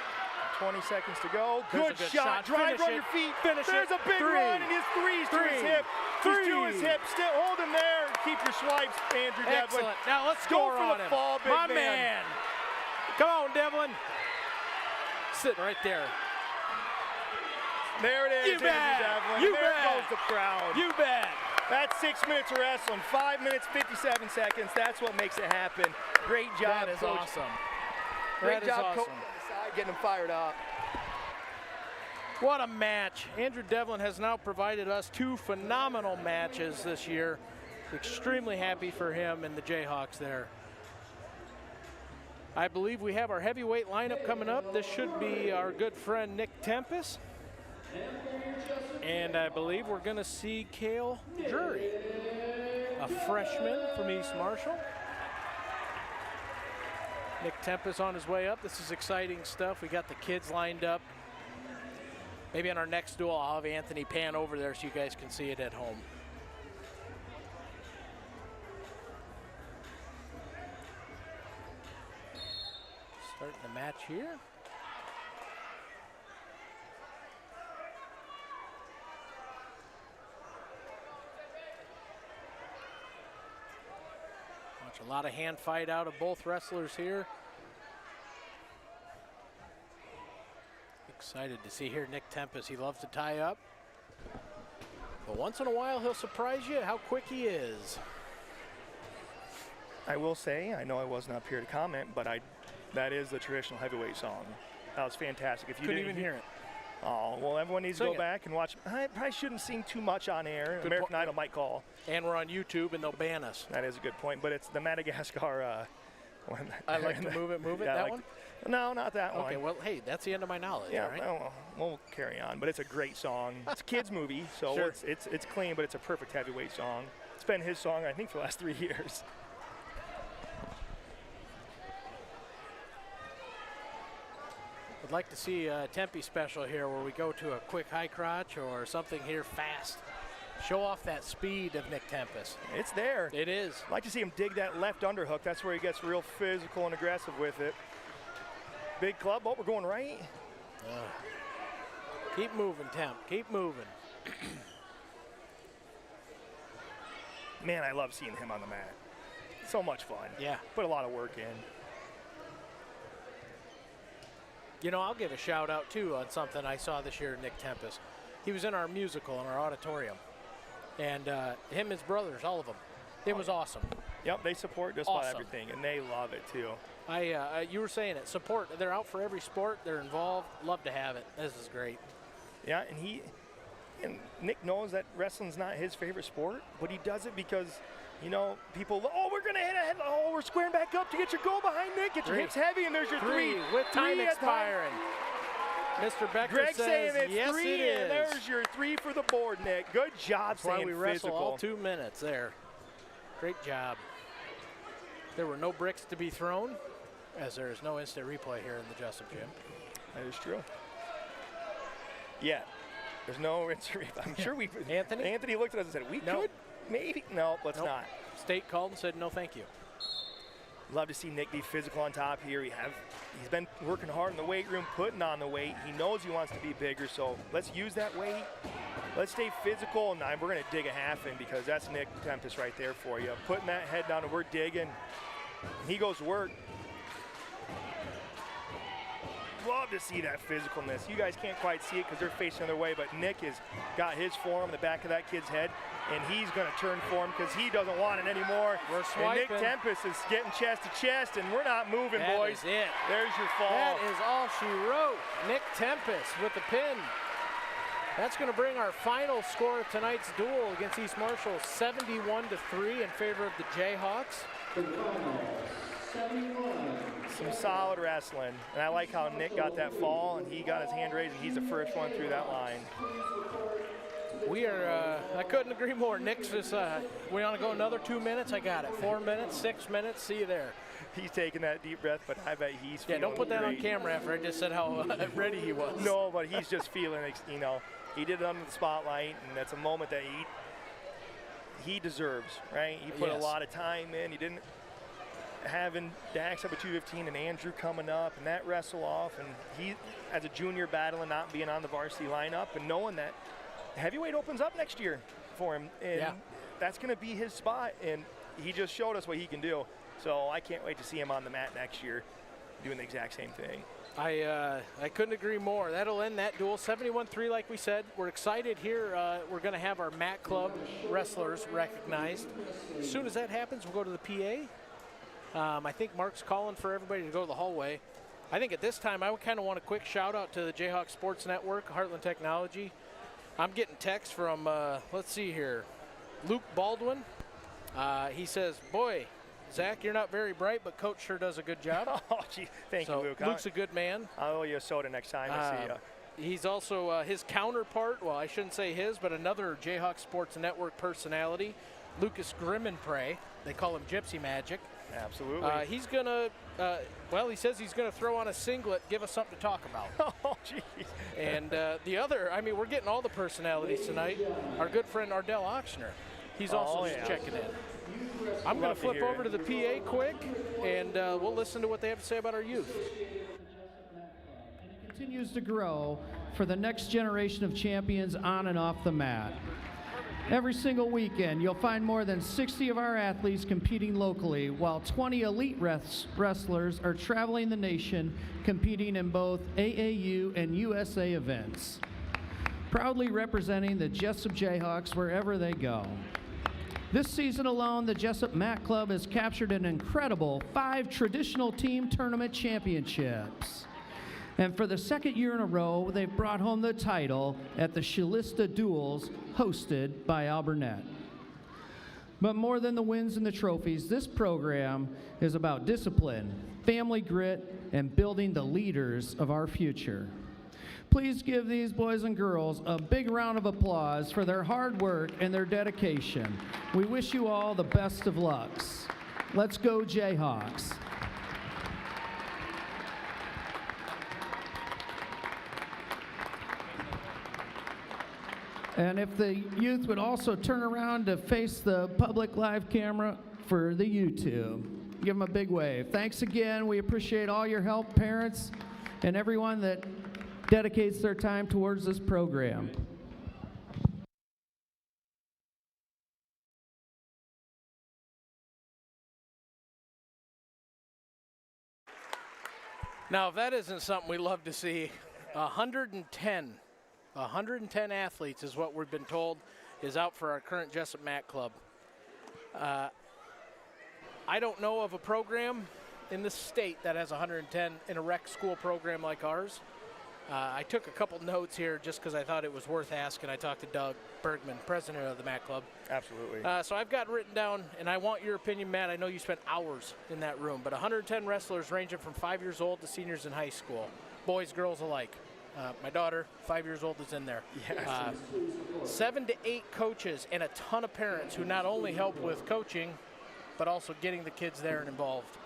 20 seconds to go. There's a Good good shot. shot. Drive Finish on it. your feet. Finish There's it. a big Three. run, and his three's to his Three. hip. He's to his Three. hip. Still hold him there. Keep your swipes, Andrew Devlin. Excellent. Now let's Go score for on the him. fall, big My man. man. Come on, Devlin. Sitting right there. There it is, You Andrew bet. Devlin. You there bet. goes the crowd. You bet. That's 6 minutes of wrestling, 5 minutes, 57 seconds. That's what makes it happen. Great job, That is Coach. awesome. That Great is job awesome. coaching on the side, getting them fired up. What a match. Andrew Devlin has now provided us 2 phenomenal matches this year. Extremely happy for him and the Jayhawks there. I believe we have our heavyweight lineup coming up. This should be our good friend Nick Tempest. And I believe we're going to see Cale Jury, a freshman from East Marshall. Nick Tempest on his way up. This is exciting stuff. We got the kids lined up. Maybe on our next duel, I'll have Anthony pan over there so you guys can see it at home. Starting the match here. Watch a lot of hand fight out of both wrestlers here. Excited to see here Nick Tempest. He loves to tie up. But once in a while, he'll surprise you how quick he is. I will say, I know I wasn't up here to comment, but that is the traditional heavyweight song. That was fantastic. If you Couldn't didn't even hear it. Oh, well, everyone needs Sing to it. go back and watch. I probably shouldn't sing too much on air. Good American point. Idol might call. And we're on YouTube, and they'll ban us. That is a good point, but it's the Madagascar one. I like to move it, Yeah, I that like one? No, not that one. Okay, well, hey, that's the end of my knowledge, Yeah, all right? well, we'll carry on, but it's a great song. It's a kid's movie, so Sure. it's clean, but it's a perfect heavyweight song. It's been his song, I think, for the last 3 years. I'd like to see a Tempe special here where we go to a quick high crotch or something here fast. Show off that speed of Nick Tempest. It's there. It is. I'd like to see him dig that left underhook. That's where he gets real physical and aggressive with it. Big club. Oh, we're going right. Keep moving, Temp. Keep moving. Man, I love seeing him on the mat. So much fun. Yeah. Put a lot of work in. You know, I'll give a shout out too on something I saw this year, Nick Tempest. He was in our musical in our auditorium. And him and his brothers, all of them. It was awesome. Yep, they support just about Awesome. everything, and they love it too. You were saying it, support. They're out for every sport. They're involved. Love to have it. This is great. Yeah, and Nick knows that wrestling's not his favorite sport, but he does it because, you know, people, oh, we're gonna hit a head, oh, we're squaring back up to get your goal behind Nick, get your Three. hips heavy, and there's your three. With time Three at expiring. Mr. Becker Greg says, saying it's yes, three, it is. and there's your 3 for the board, Nick. Good job That's why staying we wrestle physical. all 2 minutes there. Great job. There were no bricks to be thrown, as there is no instant replay here in the Jesup Gym. That is true. Yeah, there's no instant replay. I'm sure we. Anthony looked at us and said, we No. could, maybe. No, let's Nope. not. State called and said no thank you. Love to see Nick be physical on top here. He's been working hard in the weight room, putting on the weight. He knows he wants to be bigger, so let's use that weight. Let's stay physical, and we're going to dig a half in because that's Nick Tempest right there for you. Putting that head down, and we're digging. He goes to work. Love to see that physicalness. You guys can't quite see it because they're facing the other way, but Nick has got his forearm in the back of that kid's head, and he's going to turn for him because he doesn't want it anymore. We're And Nick swiping. Tempest is getting chest to chest, and we're not moving, That boys. is it. There's your fall. That is all she wrote. Nick Tempest with the pin. That's going to bring our final score of tonight's duel against East Marshall 71-3 in favor of the Jayhawks. Some solid wrestling, and I like how Nick got that fall, and he got his hand raised, and he's the first one through that line. We are, I couldn't agree more. Nick's just, we want to go another 2 minutes? I got it. 4 minutes, 6 minutes, see you there. He's taking that deep breath, but I bet he's Yeah, don't put that on great. camera after I just said how ready he was. No, but he's just feeling, you know, he did it under the spotlight, and that's a moment that he deserves, right? He put Yes. a lot of time in. He didn't having Dax up at 215 and Andrew coming up and that wrestle off, and he as a junior battling not being on the varsity lineup and knowing that heavyweight opens up next year for him, and Yeah. that's going to be his spot, and he just showed us what he can do. So I can't wait to see him on the mat next year doing the exact same thing. I couldn't agree more. That'll end that duel, 71-3 like we said. We're excited here. We're going to have our Mat Club wrestlers recognized. As soon as that happens, we'll go to the PA. I think Mark's calling for everybody to go to the hallway. I think at this time, I would kind of want a quick shout out to the Jayhawk Sports Network, Heartland Technology. I'm getting texts from, let's see here, Luke Baldwin. He says, boy, Zach, you're not very bright, but Coach sure does a good job. Oh, gee, thank you, Luke. Luke's a good man. I'll owe you a soda next time I see you. He's also his counterpart, well, I shouldn't say his, but another Jayhawk Sports Network personality, Lucas Grimmenprey. They call him Gypsy Magic. Absolutely. He's going to, well, he says he's going to throw on a singlet, give us something to talk about. Oh, geez. And the other, I mean, we're getting all the personalities tonight. Our good friend Ardell Auctioner, he's also checking in. I'm going to flip over to the PA quick, and we'll listen to what they have to say about our youth. Continues to grow for the next generation of champions on and off the mat. Every single weekend, you'll find more than 60 of our athletes competing locally, while 20 elite wrestlers are traveling the nation, competing in both AAU and USA events, proudly representing the Jesup J-Hawks wherever they go. This season alone, the Jesup Mat Club has captured an incredible 5 traditional team tournament championships. And for the second year in a row, they've brought home the title at the Shilista Duels, hosted by Alburnett. But more than the wins and the trophies, this program is about discipline, family grit, and building the leaders of our future. Please give these boys and girls a big round of applause for their hard work and their dedication. We wish you all the best of lucks. Let's go Jayhawks. And if the youth would also turn around to face the public live camera for the YouTube. Give them a big wave. Thanks again. We appreciate all your help, parents, and everyone that dedicates their time towards this program. Now, if that isn't something we love to see, 110 athletes is what we've been told is out for our current Jesup Mat Club. I don't know of a program in the state that has 110 in a rec school program like ours. I took a couple notes here just because I thought it was worth asking. I talked to Doug Bergman, president of the Mat Club. Absolutely. So I've got written down, and I want your opinion, Matt. I know you spent hours in that room, but 110 wrestlers ranging from 5 years old to seniors in high school, boys, girls alike. My daughter, 5 years old, is in there. Yes. 7 to 8 coaches and a ton of parents who not only help with coaching, but also getting the kids there and involved.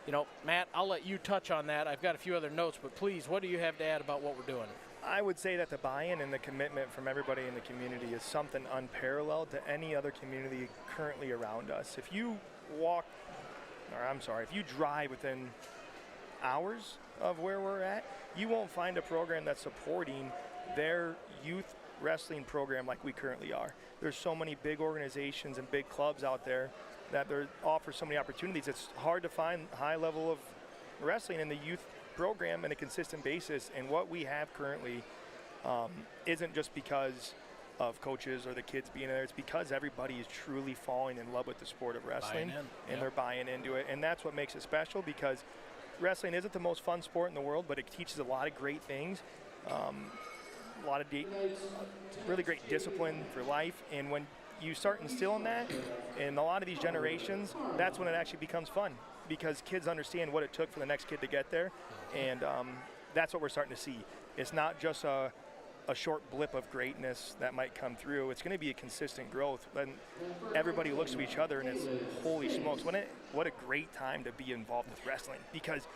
You know, Matt, I'll let you touch on that. I've got a few other notes, but please, what do you have to add about what we're doing? I would say that the buy-in and the commitment from everybody in the community is something unparalleled to any other community currently around us. If you if you drive within hours of where we're at, you won't find a program that's supporting their youth wrestling program like we currently are. There's so many big organizations and big clubs out there that they offer so many opportunities. It's hard to find high level of wrestling in the youth program on a consistent basis, and what we have currently isn't just because of coaches or the kids being there. It's because everybody is truly falling in love with the sport of wrestling, and they're buying into it, and that's what makes it special, because wrestling isn't the most fun sport in the world, but it teaches a lot of great things, a lot of really great discipline for life, and when you start instilling that in a lot of these generations, that's when it actually becomes fun, because kids understand what it took for the next kid to get there, and that's what we're starting to see. It's not just a short blip of greatness that might come through. It's going to be a consistent growth. Then everybody looks to each other and it's, holy smokes, what a great time to be involved with wrestling, because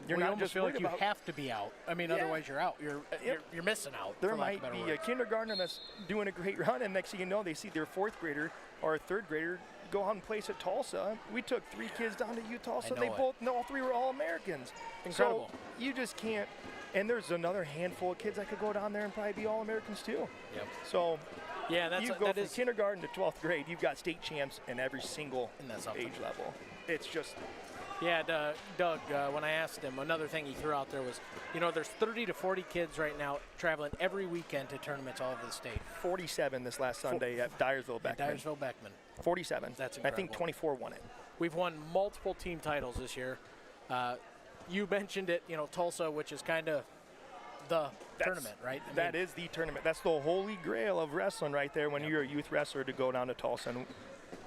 you're not just feel like you have to be out. I mean, otherwise you're out. You're missing out. There might be a kindergartner that's doing a great run, and next thing you know, they see their 4th grader or a 3rd grader go out and place at Tulsa. We took 3 kids down to Tulsa. All 3 were All-Americans. Incredible. So you just can't. And there's another handful of kids that could go down there and probably be All-Americans too. Yep. So you go from is kindergarten to 12th grade, you've got state champs in every single age level. It's just. Yeah, Doug, when I asked him, another thing he threw out there was, you know, there's 30 to 40 kids right now traveling every weekend to tournaments all over the state. 47 this last Sunday at Dyersville-Beckman. 47. That's incredible. I think 24 won it. We've won multiple team titles this year. you mentioned it, Tulsa, which is kind of the tournament, right? That is the tournament. That's the holy grail of wrestling right there when you're a youth wrestler to go down to Tulsa. And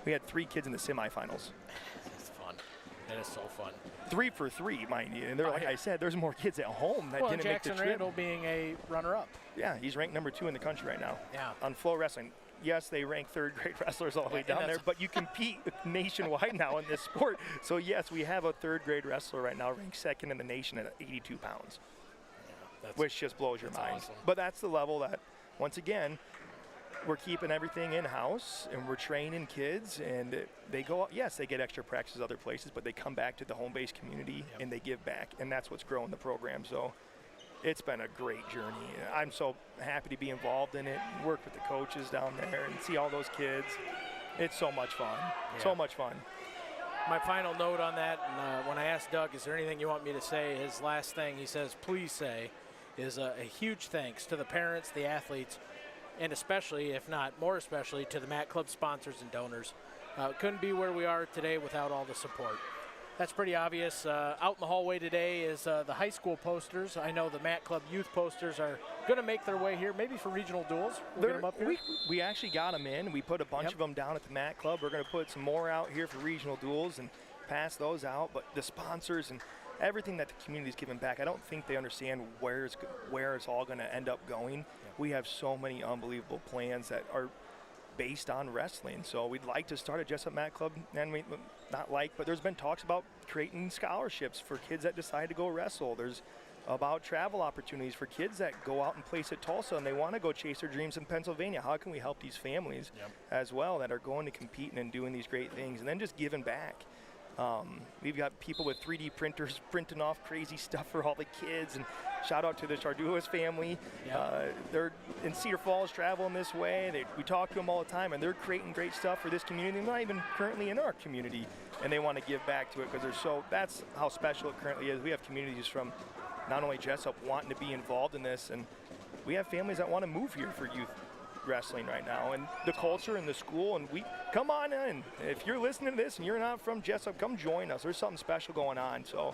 we had 3 kids in the semifinals. It's fun. It is so fun. 3 for 3, mind you. And like I said, there's more kids at home that didn't make the Jackson trip. Randall being a runner-up. Yeah, he's ranked number 2 in the country right now. Yeah. On Flow Wrestling. Yes, they rank third-grade wrestlers all the way down there, but you compete nationwide now in this sport. So, yes, we have a third-grade wrestler right now ranked 2nd in the nation at 82 pounds, which just blows your mind. Awesome. But that's the level that, once again, we're keeping everything in-house, and we're training kids, and they go, yes, they get extra practices other places, but they come back to the home-based community, and they give back, and that's what's growing the program. So it's been a great journey. I'm so happy to be involved in it, work with the coaches down there, and see all those kids. It's so much fun, so much fun. My final note on that, and when I asked Doug, is there anything you want me to say, his last thing he says, please say, is a huge thanks to the parents, the athletes, and especially, if not more especially, to the Mat Club sponsors and donors. Couldn't be where we are today without all the support. That's pretty obvious. Out in the hallway today is the high school posters. I know the Mat Club youth posters are going to make their way here, maybe for regional duels. We'll get them up here. We actually got them in. We put a bunch of them down at the Mat Club. We're going to put some more out here for regional duels and pass those out. But the sponsors and everything that the community's giving back, I don't think they understand where it's all going to end up going. We have so many unbelievable plans that are based on wrestling. So we'd like to start a Jesup Mat Club, and but there's been talks about creating scholarships for kids that decide to go wrestle. There's about travel opportunities for kids that go out and place at Tulsa and they want to go chase their dreams in Pennsylvania. How can we help these families as well that are going to compete and doing these great things, and then just giving back. We've got people with 3D printers printing off crazy stuff for all the kids, and shout out to the Charduas family. They're in Cedar Falls traveling this way. We talk to them all the time, and they're creating great stuff for this community. They're not even currently in our community, and they want to give back to it because that's how special it currently is. We have communities from not only Jesup wanting to be involved in this, and we have families that want to move here for youth wrestling right now, and the culture and the school, and we come on in. If you're listening to this and you're not from Jesup, come join us. There's something special going on. So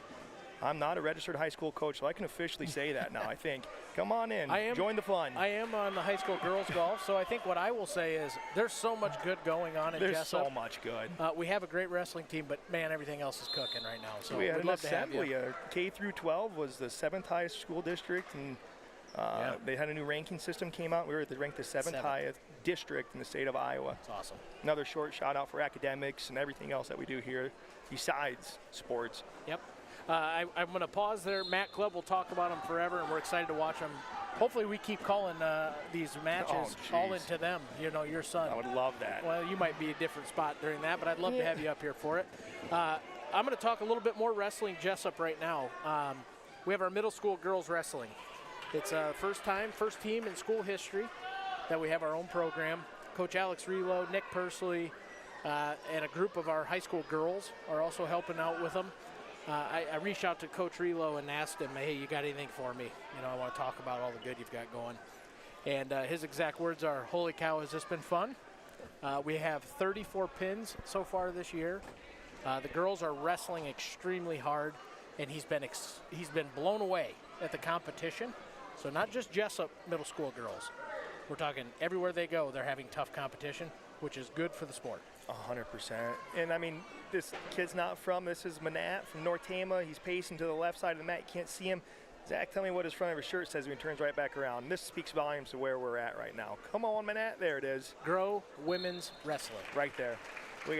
I'm not a registered high school coach, so I can officially say that now. I think come on in, join the fun. I am on the high school girls golf, so I think what I will say is there's so much good going on in Jesup. There's so much good. We have a great wrestling team, but man, everything else is cooking right now. So we had we'd an love to have assembly. you. K through 12 was the 7th highest school district, and they had a new ranking system came out. We were ranked the 7th highest district in the state of Iowa. That's awesome. Another short shout out for academics and everything else that we do here besides sports. Yep. I'm going to pause there. Mat Club, we'll talk about them forever, and we're excited to watch them. Hopefully we keep calling these matches all into them, your son. I would love that. Well, you might be a different spot during that, but I'd love to have you up here for it. I'm going to talk a little bit more wrestling Jesup right now. We have our middle school girls wrestling. It's first team in school history that we have our own program. Coach Alex Relo, Nick Pursley, and a group of our high school girls are also helping out with them. I reached out to Coach Relo and asked him, hey, you got anything for me? I want to talk about all the good you've got going. And his exact words are, holy cow, has this been fun? We have 34 pins so far this year. The girls are wrestling extremely hard, and he's been blown away at the competition. So not just Jesup middle school girls. We're talking everywhere they go, they're having tough competition, which is good for the sport. 100%. And I mean, this kid's not this is Manat from North Tama. He's pacing to the left side of the mat. You can't see him. Zach, tell me what his front of his shirt says when he turns right back around. And this speaks volumes to where we're at right now. Come on, Manat. There it is. Grow Women's Wrestling. Right there. We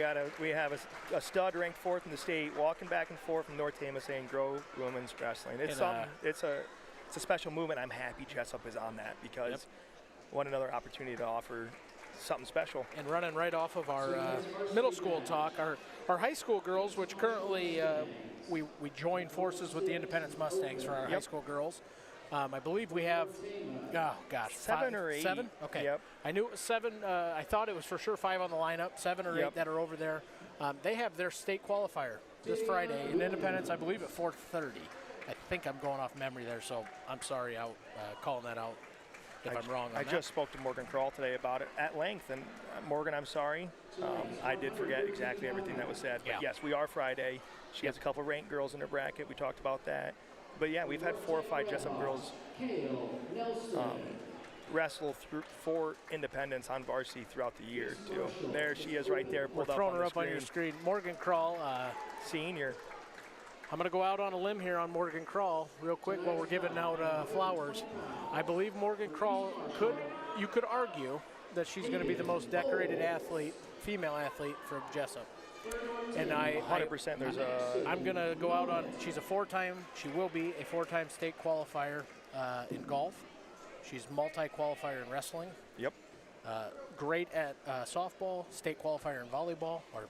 have a stud ranked 4th in the state walking back and forth from North Tama saying grow women's wrestling. It's a special movement. I'm happy Jesup is on that because what another opportunity to offer something special. And running right off of our middle school talk, our high school girls, which currently we join forces with the Independence Mustangs for our high school girls. I believe we have, 7 or 8. 7? Okay. Yep. I knew it was 7. I thought it was for sure 5 on the lineup, 7 or 8 that are over there. They have their state qualifier this Friday in Independence, I believe at 4:30. I think I'm going off memory there, so I'm sorry out calling that out. if I'm wrong on I that. just spoke to Morgan Kroll today about it at length, and Morgan, I'm sorry. I did forget exactly everything that was said. But Yeah. yes, we are Friday. She has a couple ranked girls in her bracket. We talked about that. But yeah, we've had 4 or 5 Jesup girls wrestle through for independence on varsity throughout the year too. There she is right there, We're pulled up throwing on her the up on your screen. screen. Morgan Kroll. Senior. I'm going to go out on a limb here on Morgan Kroll real quick while we're giving out flowers. I believe Morgan Kroll you could argue that she's going to be the most decorated athlete, female athlete from Jesup. And 100%. I'm going to go out on, she will be a 4-time state qualifier in golf. She's multi-qualifier in wrestling. Yep. Great at softball, state qualifier in volleyball, or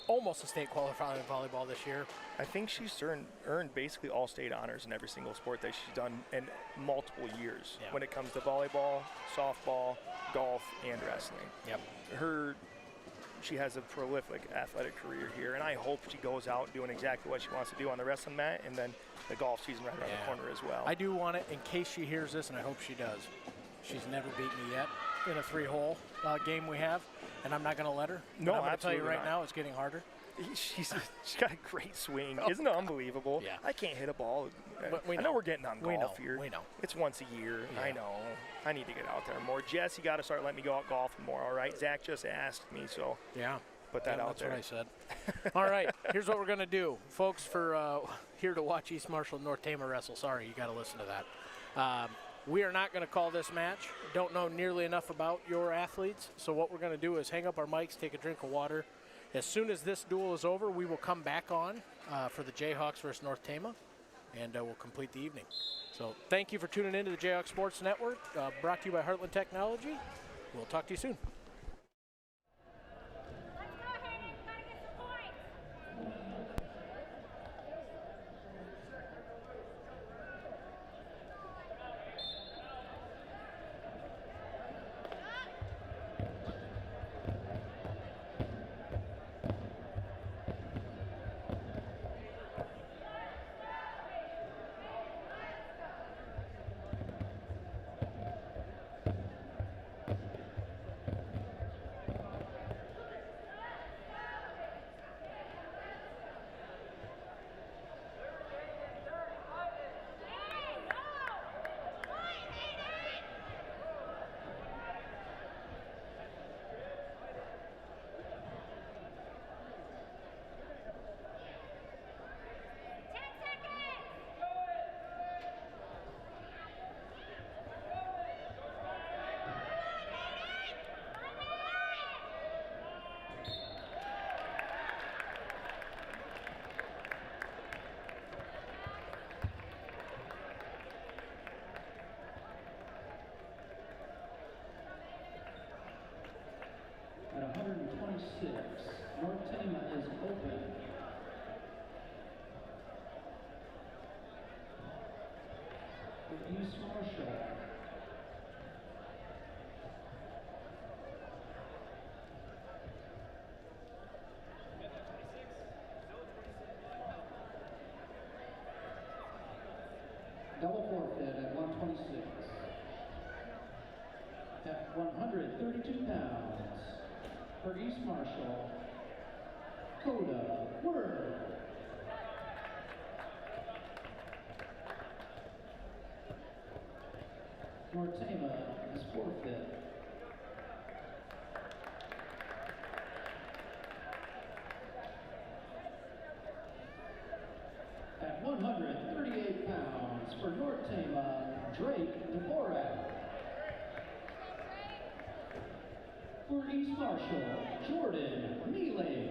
almost a state qualifier in volleyball this year. I think she's earned basically all state honors in every single sport that she's done in multiple years when it comes to volleyball, softball, golf, and wrestling. Yep. She has a prolific athletic career here, and I hope she goes out doing exactly what she wants to do on the wrestling mat, and then the golf season right around the corner as well. I do want it in case she hears this, and I hope she does. She's never beat me yet in a 3-hole game we have, and I'm not going to let her. No, I'm going to tell you absolutely right not. now, it's getting harder. She's got a great swing. Isn't it unbelievable? Yeah. I can't hit a ball. We I know we're getting on We golf know. here. We know. It's once a year. Yeah. I know. I need to get out there more. Jess, you got to start letting me go out golfing more, all right? Zach just asked me, so Yeah. put that out That's there. what I said. All right, here's what we're going to do. Folks, for here to watch East Marshall and North Tama wrestle, sorry, you got to listen to that. We are not going to call this match. Don't know nearly enough about your athletes, so what we're going to do is hang up our mics, take a drink of water. As soon as this duel is over, we will come back on for the Jayhawks versus North Tama, and we'll complete the evening. So thank you for tuning in to the Jayhawks Sports Network, brought to you by Heartland Technology. We'll talk to you soon. At 126, North Tama is open. For East Marshall. Double forfeit at 126. At 132 pounds. For East Marshall, Coda Word. North Tama is forfeit. At 138 pounds for North Tama, Drake Dvorak. For East Marshall, Jordan Mealy.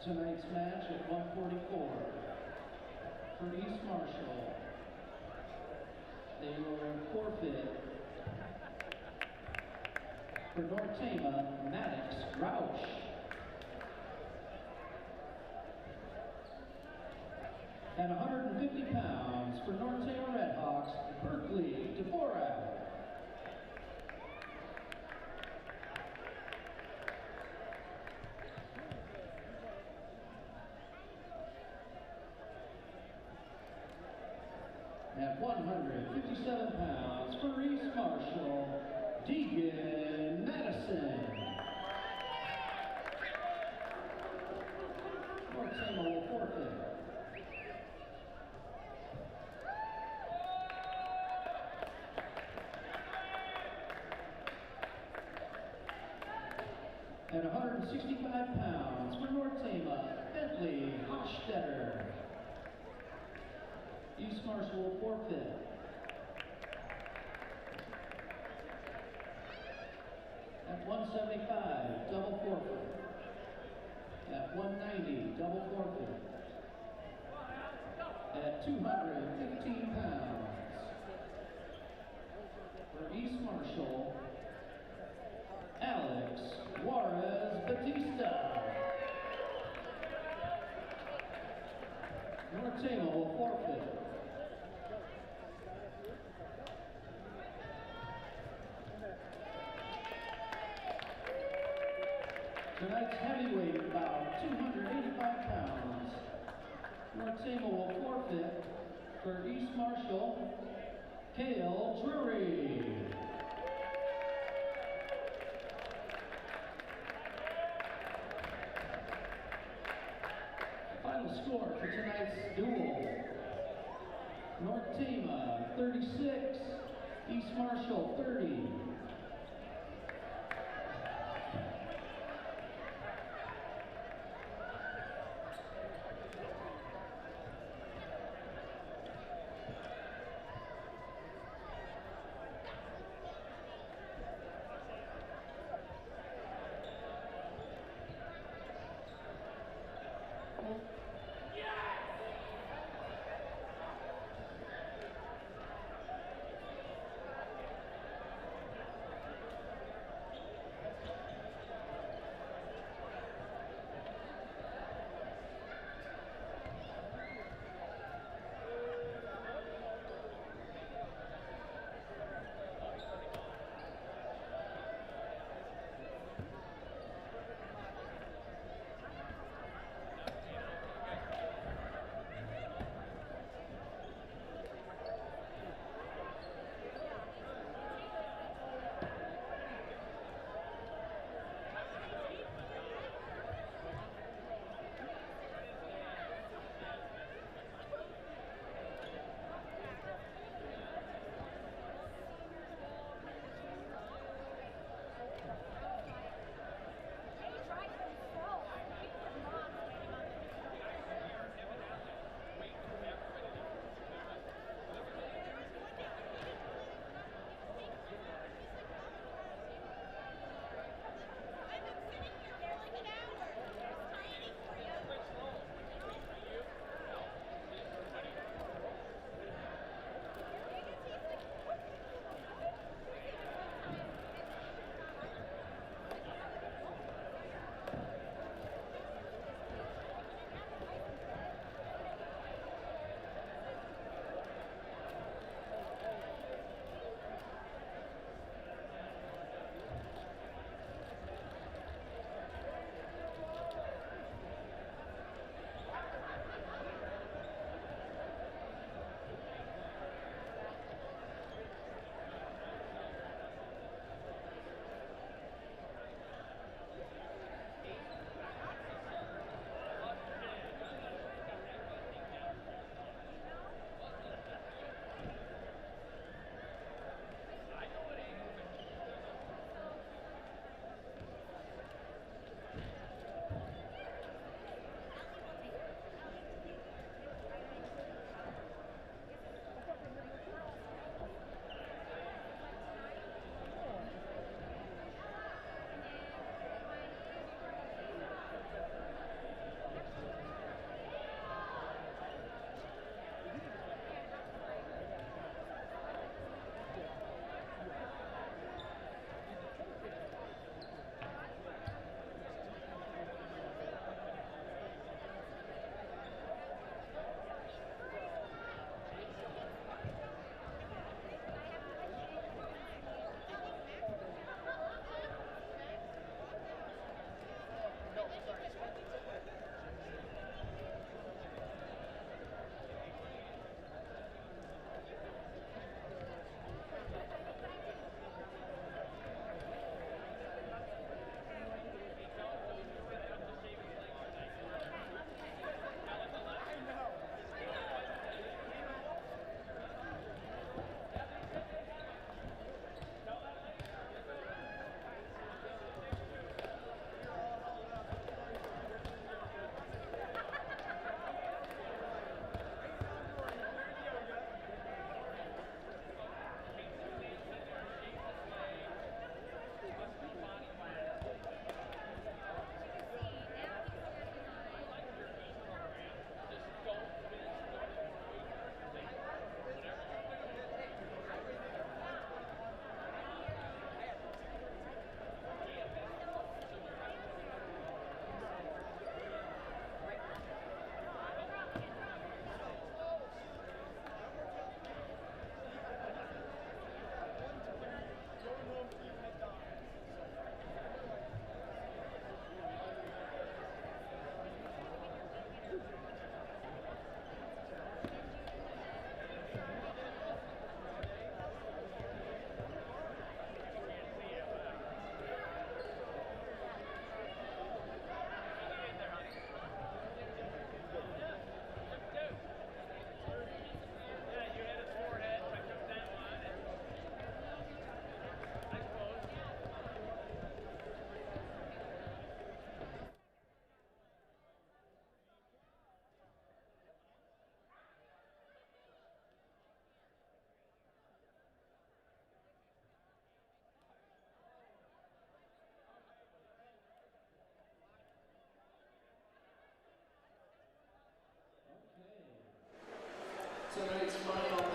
Tonight's match at 144 for East Marshall. They will forfeit for North Tama, Maddox Roush. At 150 pounds for North Tama Red Hawks, Berkeley Dvorak. At 157 pounds for East Marshall, Deegan Madison. North Tama will forfeit. At 165 pounds for North Tama, Bentley Hochstetter. East Marshall will forfeit. At 175, double forfeit. At 190, double forfeit. At 215 pounds for East Marshall, Alex Juarez Batista. North Tama will forfeit. Tonight's heavyweight bout, 285 pounds. North Tama will forfeit for East Marshall, Cale Drury. Final score for tonight's duel. North Tama 36, East Marshall 30.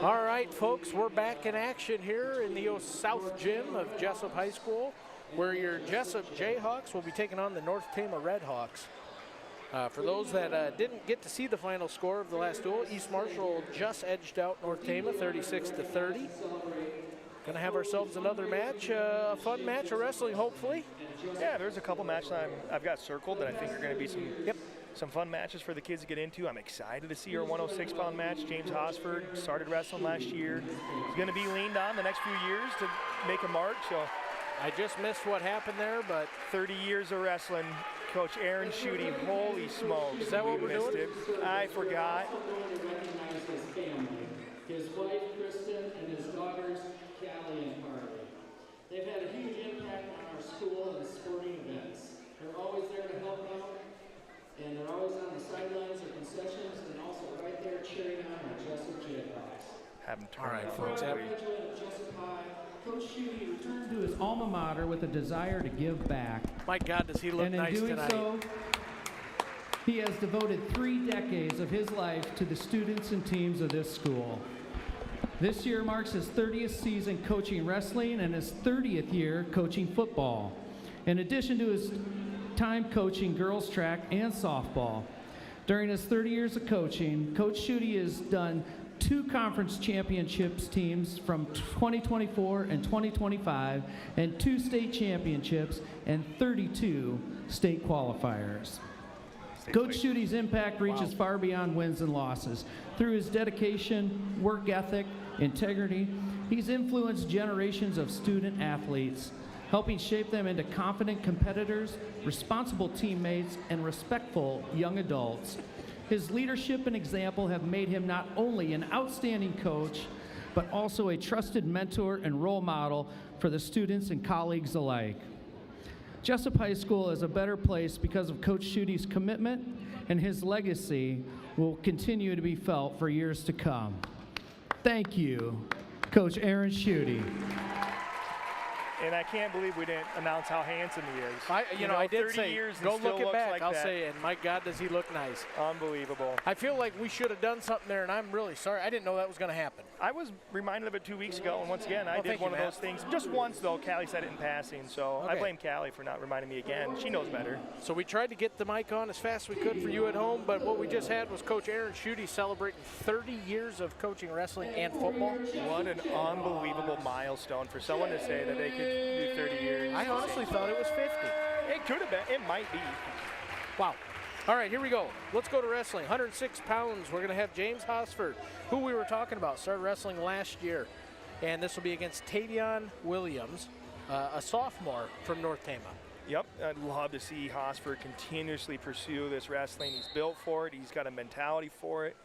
All right, folks, we're back in action here in the South Gym of Jesup High School, where your Jesup J-Hawks will be taking on the North Tama Red Hawks. For those that didn't get to see the final score of the last duel, East Marshall just edged out North Tama 36-30. Gonna have ourselves another match, a fun match of wrestling, hopefully. Yeah, there's a couple matches I've got circled that I think are going to be some fun matches for the kids to get into. I'm excited to see our 106-pound match. James Hosford started wrestling last year. He's going to be leaned on the next few years to make a mark. So I just missed what happened there, but 30 years of wrestling. Coach Aaron Schutte, holy smokes. Is that what we're doing? I forgot. His wife, Kristen, and his daughters, Callie and Harley. They've had a huge impact on our school and sporting events. They're always there to help out, and they're always on the sidelines or concessions, and also right there cheering on our Jesup J-Hawks. All right, folks. Graduate of Jesup High, Coach Schutte returned to his alma mater with a desire to give back. My God, does he look nice tonight. And in doing so, he has devoted 3 decades of his life to the students and teams of this school. This year marks his 30th season coaching wrestling and his 30th year coaching football. In addition to his time coaching girls track and softball. During his 30 years of coaching, Coach Schutte has done 2 conference championships teams from 2024 and 2025, and 2 state championships and 32 state qualifiers. Coach Schutte's impact reaches far beyond wins and losses. Through his dedication, work ethic, integrity, he's influenced generations of student athletes, helping shape them into confident competitors, responsible teammates, and respectful young adults. His leadership and example have made him not only an outstanding coach, but also a trusted mentor and role model for the students and colleagues alike. Jesup High School is a better place because of Coach Schutte's commitment, and his legacy will continue to be felt for years to come. Thank you, Coach Aaron Schutte. And I can't believe we didn't announce how handsome he is. I did 30 say, years and go still look it looks back. like I'll that. say, and my God, does he look nice. Unbelievable. I feel like we should have done something there, and I'm really sorry. I didn't know that was going to happen. I was reminded of it 2 weeks ago, and once again, I Well, did thank one you, of Matt. those things. Just once, though, Callie said it in passing, so I Okay. blame Callie for not reminding me again. She knows better. So we tried to get the mic on as fast as we could for you at home, but what we just had was Coach Aaron Schutte celebrating 30 years of coaching wrestling and football. What an unbelievable milestone for someone to say that they could do 30 years. I honestly thought it was 50. It could have been. It might be. Wow. All right, here we go. Let's go to wrestling. 106 pounds. We're going to have James Hosford, who we were talking about, started wrestling last year. And this will be against Tavion Williams, a sophomore from North Tama. Yep, I'd love to see Hosford continuously pursue this wrestling. He's built for it. He's got a mentality for it.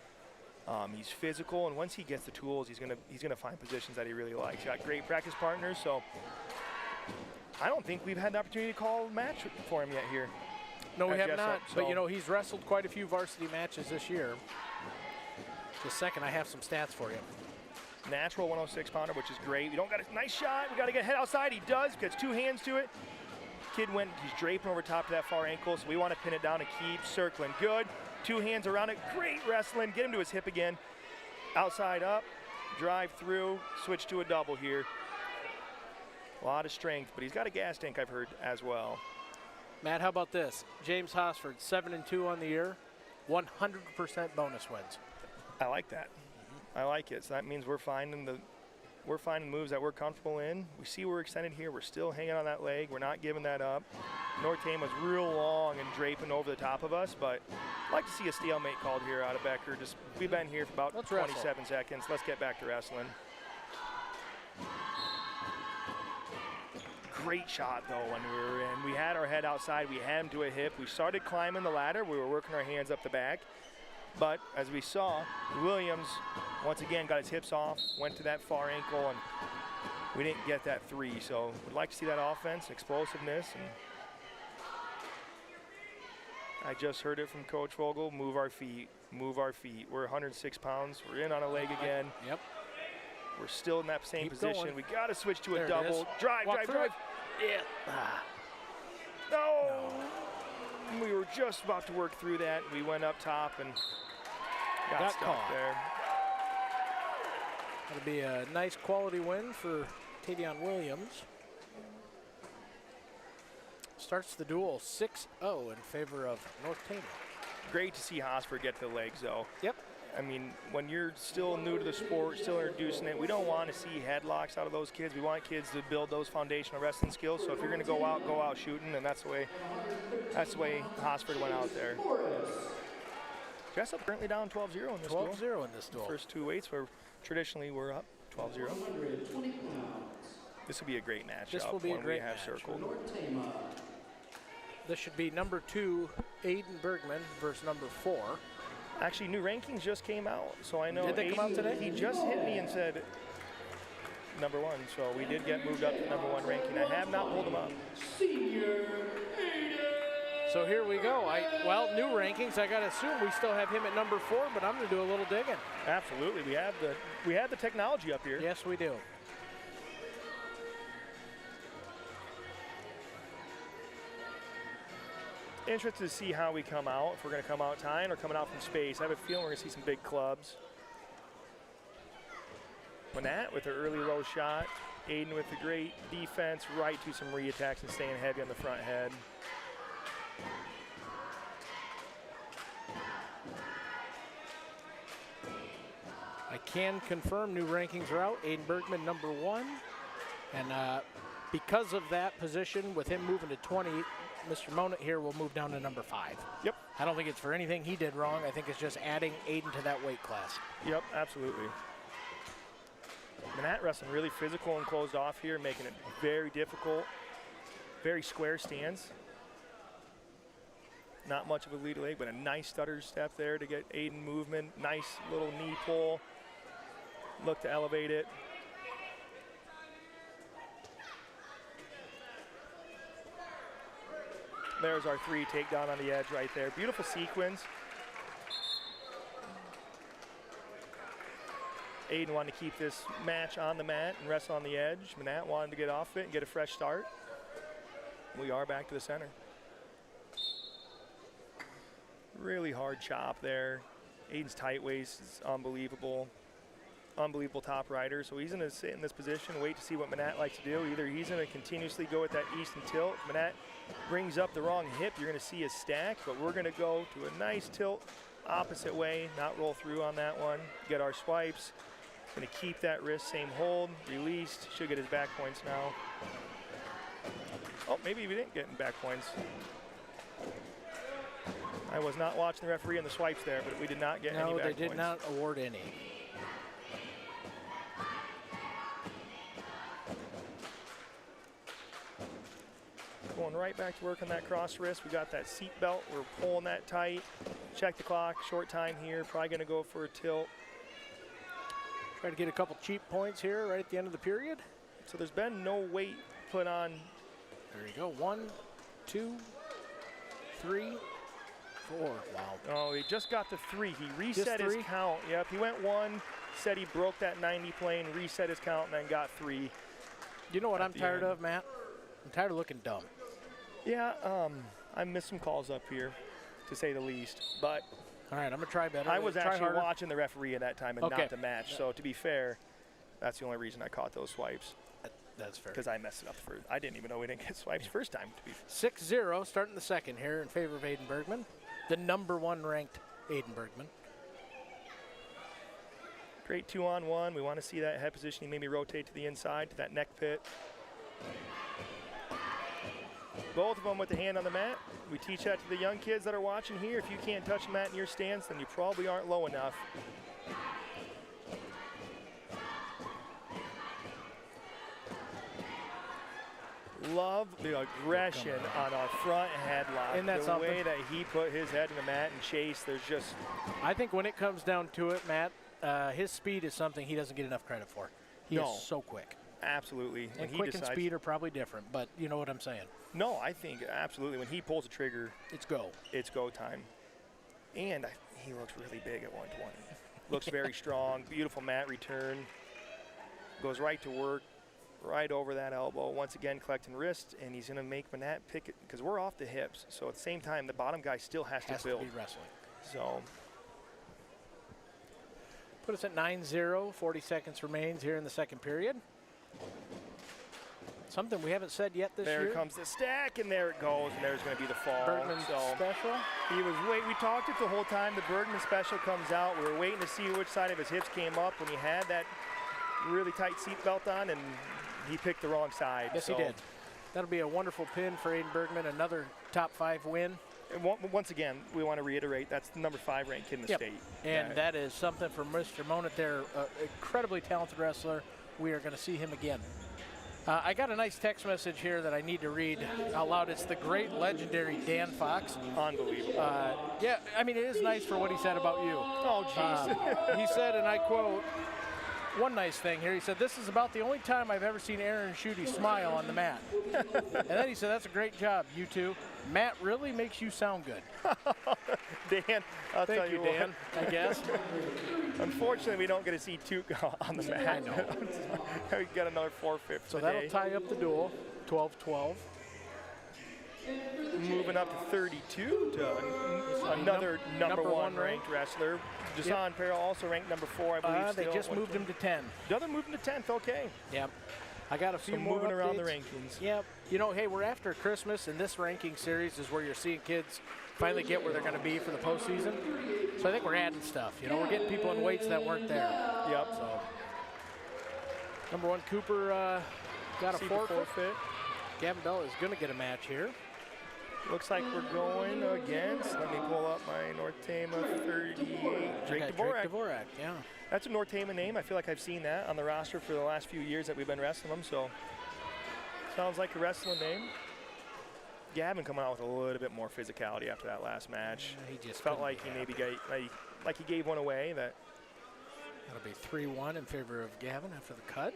He's physical, and once he gets the tools, he's gonna find positions that he really likes. He's got great practice partners, so I don't think we've had the opportunity to call a match for him yet here. No, we at have Jesup, not. But, so- he's wrestled quite a few varsity matches this year. Just a second, I have some stats for you. Natural 106-pounder, which is great. We don't got a nice shot. We got to get head outside. He does. Gets 2 hands to it. Kid he's draping over top of that far ankle, so we want to pin it down and keep circling. Good. 2 hands around it. Great wrestling. Get him to his hip again. Outside up. Drive through. Switch to a double here. A lot of strength, but he's got a gas tank, I've heard, as well. Matt, how about this? James Hosford, 7-2 on the year, 100% bonus wins. I like that. I like it. So that means we're finding moves that we're comfortable in. We see we're extended here. We're still hanging on that leg. We're not giving that up. North Tama was real long and draping over the top of us, but I'd like to see a stalemate called here out of Becker. We've been here for about 27 seconds. Let's get back to wrestling. Great shot, though, when we were in. We had our head outside. We had him to a hip. We started climbing the ladder. We were working our hands up the back. But as we saw, Williams, once again, got his hips off, went to that far ankle, and we didn't get that 3. So we'd like to see that offense, explosiveness. And I just heard it from Coach Vogel, move our feet, move our feet. We're 106 pounds. We're in on a leg again. Yep. We're still in that same position. Going. We got to switch to There a it double. is. Drive, Walk drive, through drive. it. Yeah. Ah. No. We were just about to work through that. We went up top and got stuck caught. there. That'll be a nice quality win for Tavion Williams. Starts the duel 6-0 in favor of North Tama. Great to see Hosford get to the legs, though. Yep. I mean, when you're still new to the sport, still introducing it, we don't want to see headlocks out of those kids. We want kids to build those foundational wrestling skills. So if you're going to go out shooting, and that's the way Hosford went out there. Jesup currently down 12-0 in this duel. 12-0 in this duel. First two weights were traditionally we're up 12-0. This will be a great match. This will be a great match. Circled. This should be number 2, Aiden Bergman, versus number 4. Actually, new rankings just came out, so I know. Did they come out today? He just hit me and said number 1, so we did get moved up to number 1 ranking. I have not pulled him up. So here we go. Well, new rankings. I gotta assume we still have him at number 4, but I'm gonna do a little digging. Absolutely, we have the technology up here. Yes, we do. Interested to see how we come out, if we're going to come out tying or coming out from space. I have a feeling we're going to see some big clubs. Manat with an early low shot. Aiden with the great defense, right to some re-attacks and staying heavy on the front head. I can confirm new rankings are out. Aiden Bergman, number 1. And because of that position, with him moving to 20, Mr. Monat here will move down to number 5. Yep. I don't think it's for anything he did wrong. I think it's just adding Aiden to that weight class. Yep, absolutely. Manat wrestling really physical and closed off here, making it very difficult. Very square stance. Not much of a lead leg, but a nice stutter step there to get Aiden movement. Nice little knee pull. Look to elevate it. There's our 3 takedown on the edge right there. Beautiful sequence. Aiden wanted to keep this match on the mat and wrestle on the edge. Manat wanted to get off it and get a fresh start. We are back to the center. Really hard chop there. Aiden's tight waist is unbelievable. Unbelievable top rider. So he's going to sit in this position, wait to see what Manat likes to do. Either he's going to continuously go with that Easton tilt. Manat brings up the wrong hip, you're going to see a stack, but we're going to go to a nice tilt opposite way, not roll through on that one. Get our swipes. Going to keep that wrist, same hold, released. Should get his back points now. Oh, maybe we didn't get in back points. I was not watching the referee on the swipes there, but we did not get any back points. No, they did not award any. Going right back to work on that cross wrist. We got that seat belt. We're pulling that tight. Check the clock. Short time here. Probably going to go for a tilt. Try to get a couple cheap points here right at the end of the period. So there's been no weight put on. There you go. 1, 2, 3, 4. Wow. Oh, he just got the 3. He reset his count. Yep, he went 1, said he broke that 90 plane, reset his count, and then got 3. You know what I'm tired of, Matt? I'm tired of looking dumb. Yeah, I missed some calls up here, to say the least. But all right, I'm going to try better. I was actually watching the referee at that time and not the match. So to be fair, that's the only reason I caught those swipes. That's fair. Because I messed it up first. I didn't even know we didn't get swipes first time. To be 6-0 starting the second here in favor of Aiden Bergman, the number 1 ranked Aiden Bergman. Great 2-on-1. We want to see that head positioning maybe rotate to the inside, to that neck pit. Both of them with the hand on the mat. We teach that to the young kids that are watching here. If you can't touch the mat in your stance, then you probably aren't low enough. Love the aggression on our front headlock. Isn't that the something? way that he put his head in the mat and chased, there's just... I think when it comes down to it, Matt, his speed is something he doesn't get enough credit for. He is so quick. Absolutely. And quick and speed are probably different, but you know what I'm saying. No, I think absolutely. When he pulls the trigger, it's go. It's go time. And he looks really big at 120. Looks very strong. Beautiful mat return. Goes right to work, right over that elbow. Once again, collecting wrist, and he's going to make Manat pick it because we're off the hips. So at the same time, the bottom guy still has to build. To be wrestling. So Put us at 9-0, 40 seconds remains here in the second period. Something we haven't said yet this year. There comes the stack, and there it goes, and there's going to be the fall. Bergman special. He was we talked it the whole time. The Bergman special comes out. We were waiting to see which side of his hips came up when he had that really tight seatbelt on, and he picked the wrong side. Yes, he did. That'll be a wonderful pin for Aiden Bergman, another top 5 win. And once again, we want to reiterate, that's the number 5 ranked kid in the state. And that is something for Mr. Monat there, incredibly talented wrestler. We are going to see him again. I got a nice text message here that I need to read out loud. It's the great, legendary Dan Fox. Unbelievable. Yeah, I mean, it is nice for what he said about you. Oh, jeez. He said, and I quote, one nice thing here. He said, "This is about the only time I've ever seen Aaron Schutte smile on the mat." And then he said, "That's a great job, you two. Matt really makes you sound good." Dan, I'll tell Thank you, Dan, I guess. Unfortunately, we don't get to see Toot go on the mat. I know. We got another forfeit for So the that'll day. tie up the duel, 12-12. Moving up to 32 to another number one ranked wrestler. Jason Peril also ranked number 4, I believe. They still. just moved him to 10. The other moved him to 10th, okay. Yep. I got a few So more moving around the updates. rankings. Yep. You know, hey, we're after Christmas, and this ranking series is where you're seeing kids finally get where they're going to be for the postseason. So I think we're adding stuff. You know, we're getting people in weights that weren't there. Yep. So number 1, Cooper got a forfeit. Gavin Bell is going to get a match here. Looks like we're going against, let me pull up my North Tama 38, Drake Drake Dvorak. Dvorak, yeah. That's a North Tama name. I feel like I've seen that on the roster for the last few years that we've been wrestling them, so sounds like a wrestling name. Gavin coming out with a little bit more physicality after that last match. He just Felt couldn't like be he maybe happy. like he gave one away. That'll be 3-1 in favor of Gavin after the cut.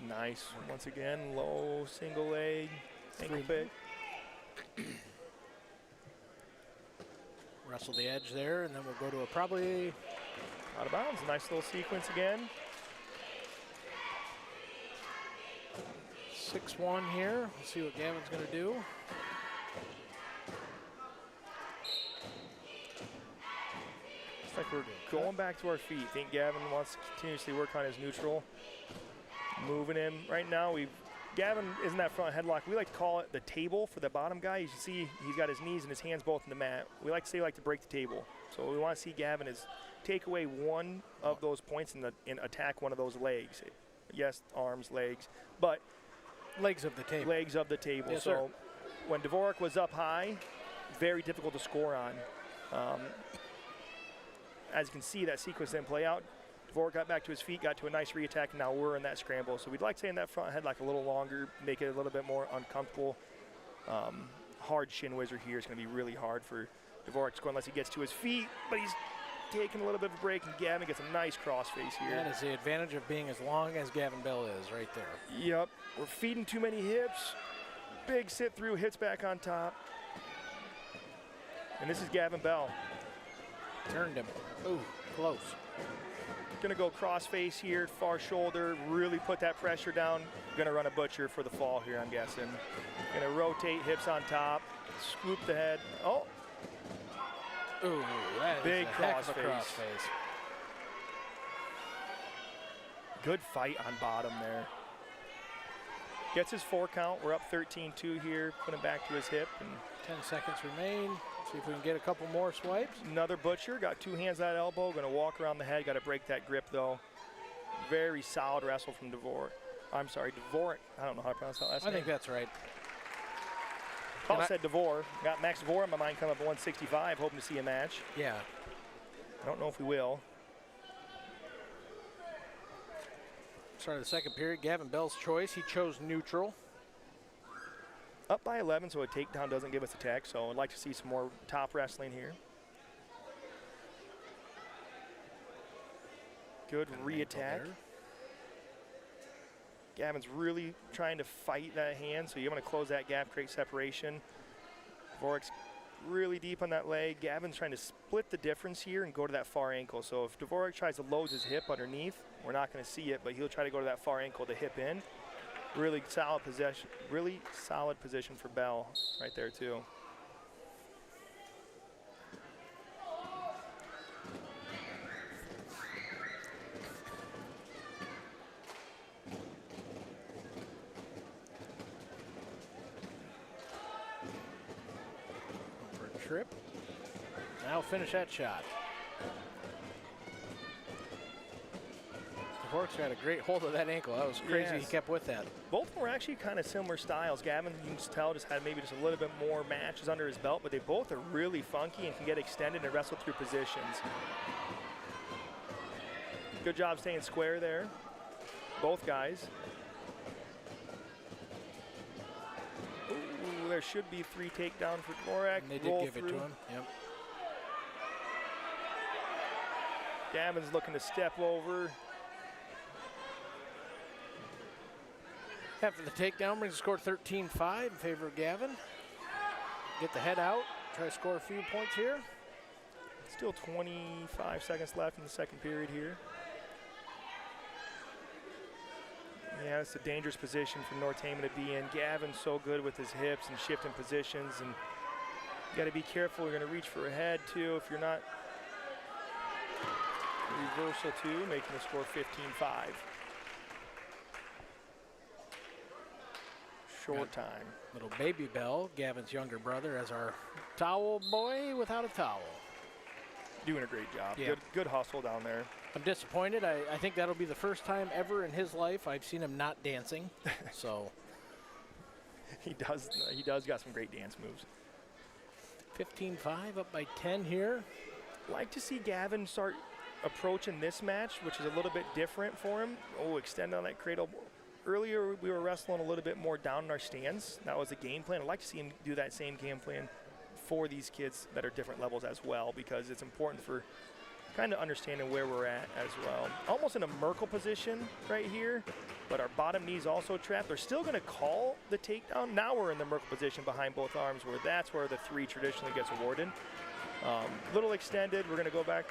nice. Once again, low single leg, ankle pick. Wrestle the edge there, and then we'll go to a probably Out of bounds. Nice little sequence again. 6-1 here. Let's see what Gavin's going to do. Looks like we're going back to our feet. I think Gavin wants to continuously work on his neutral. Moving him. Right now, Gavin is in that front headlock. We like to call it the table for the bottom guy. You can see he's got his knees and his hands both in the mat. We like to say we like to break the table. So we want to see Gavin is take away one of those points and attack one of those legs. Yes, arms, legs, but Legs of the table. legs of the table. Yes, so sir. when Dvorak was up high, very difficult to score on. As you can see, that sequence didn't play out. Dvorak got back to his feet, got to a nice re-attack, and now we're in that scramble. So we'd like to stay in that front headlock a little longer, make it a little bit more uncomfortable. Hard shin whizzer here is going to be really hard for Dvorak to score unless he gets to his feet, but he's taking a little bit of a break, and Gavin gets a nice crossface here. That is the advantage of being as long as Gavin Bell is right there. Yep, we're feeding too many hips. Big sit through, hits back on top. And this is Gavin Bell. Turned him. Ooh, close. Gonna go crossface here, far shoulder, really put that pressure down. Gonna run a butcher for the fall here, I'm guessing. Gonna rotate hips on top, scoop the head. Oh, Ooh, that is Big a heck of a crossface. crossface. good fight on bottom there. Gets his 4 count. We're up 13-2 here. Put him back to his hip. And 10 seconds remain. See if we can get a couple more swipes. another butcher. Got 2 hands on that elbow. Going to walk around the head. Got to break that grip, though. Very solid wrestle from Dvorak. I'm sorry, Dvorak. I don't know how to pronounce that last I name. think that's right. Paul said Dvor. Got Max Dvor in my mind coming up at 165. Hoping to see a match. Yeah. I don't know if we will. Start of the second period. Gavin Bell's choice. He chose neutral. Up by 11, so a takedown doesn't give us a tech. So I'd like to see some more top wrestling here. Good re-attack. Gavin's really trying to fight that hand, so you want to close that gap, create separation. Dvorak's really deep on that leg. Gavin's trying to split the difference here and go to that far ankle. So if Dvorak tries to load his hip underneath, we're not going to see it, but he'll try to go to that far ankle to hip in. Really solid position for Bell right there too. trip. Now finish that shot. Horks got a great hold of that ankle. That was crazy. Yes. He kept with that. Both of them were actually kind of similar styles. Gavin, you can just tell, just had maybe just a little bit more matches under his belt, but they both are really funky and can get extended and wrestle through positions. Good job staying square there, both guys. Ooh, there should be 3 takedown for Dvorak. And they did give it to him. Yep. Gavin's looking to step over. After the takedown, brings the score 13-5 in favor of Gavin. Get the head out, try to score a few points here. Still 25 seconds left in the second period here. Yeah, it's a dangerous position for North Tama to be in. Gavin's so good with his hips and shifting positions, and you got to be careful. You're going to reach for a head too if you're not. Reversal too, making the score 15-5. Short time. Little baby Bell, Gavin's younger brother, as our towel boy without a towel. Doing a great job. Yeah. Good hustle down there. I'm disappointed. I think that'll be the first time ever in his life I've seen him not dancing. So He does got some great dance moves. 15-5, up by 10 here. Like to see Gavin start approaching this match, which is a little bit different for him. Oh, extend on that cradle. Earlier, we were wrestling a little bit more down in our stance. That was the game plan. I'd like to see him do that same game plan for these kids that are different levels as well, because it's important for kind of understanding where we're at as well. Almost in a Merkle position right here, but our bottom knee's also trapped. They're still going to call the takedown. Now we're in the Merkle position behind both arms, where that's where the 3 traditionally gets awarded. Little extended. We're going to go back.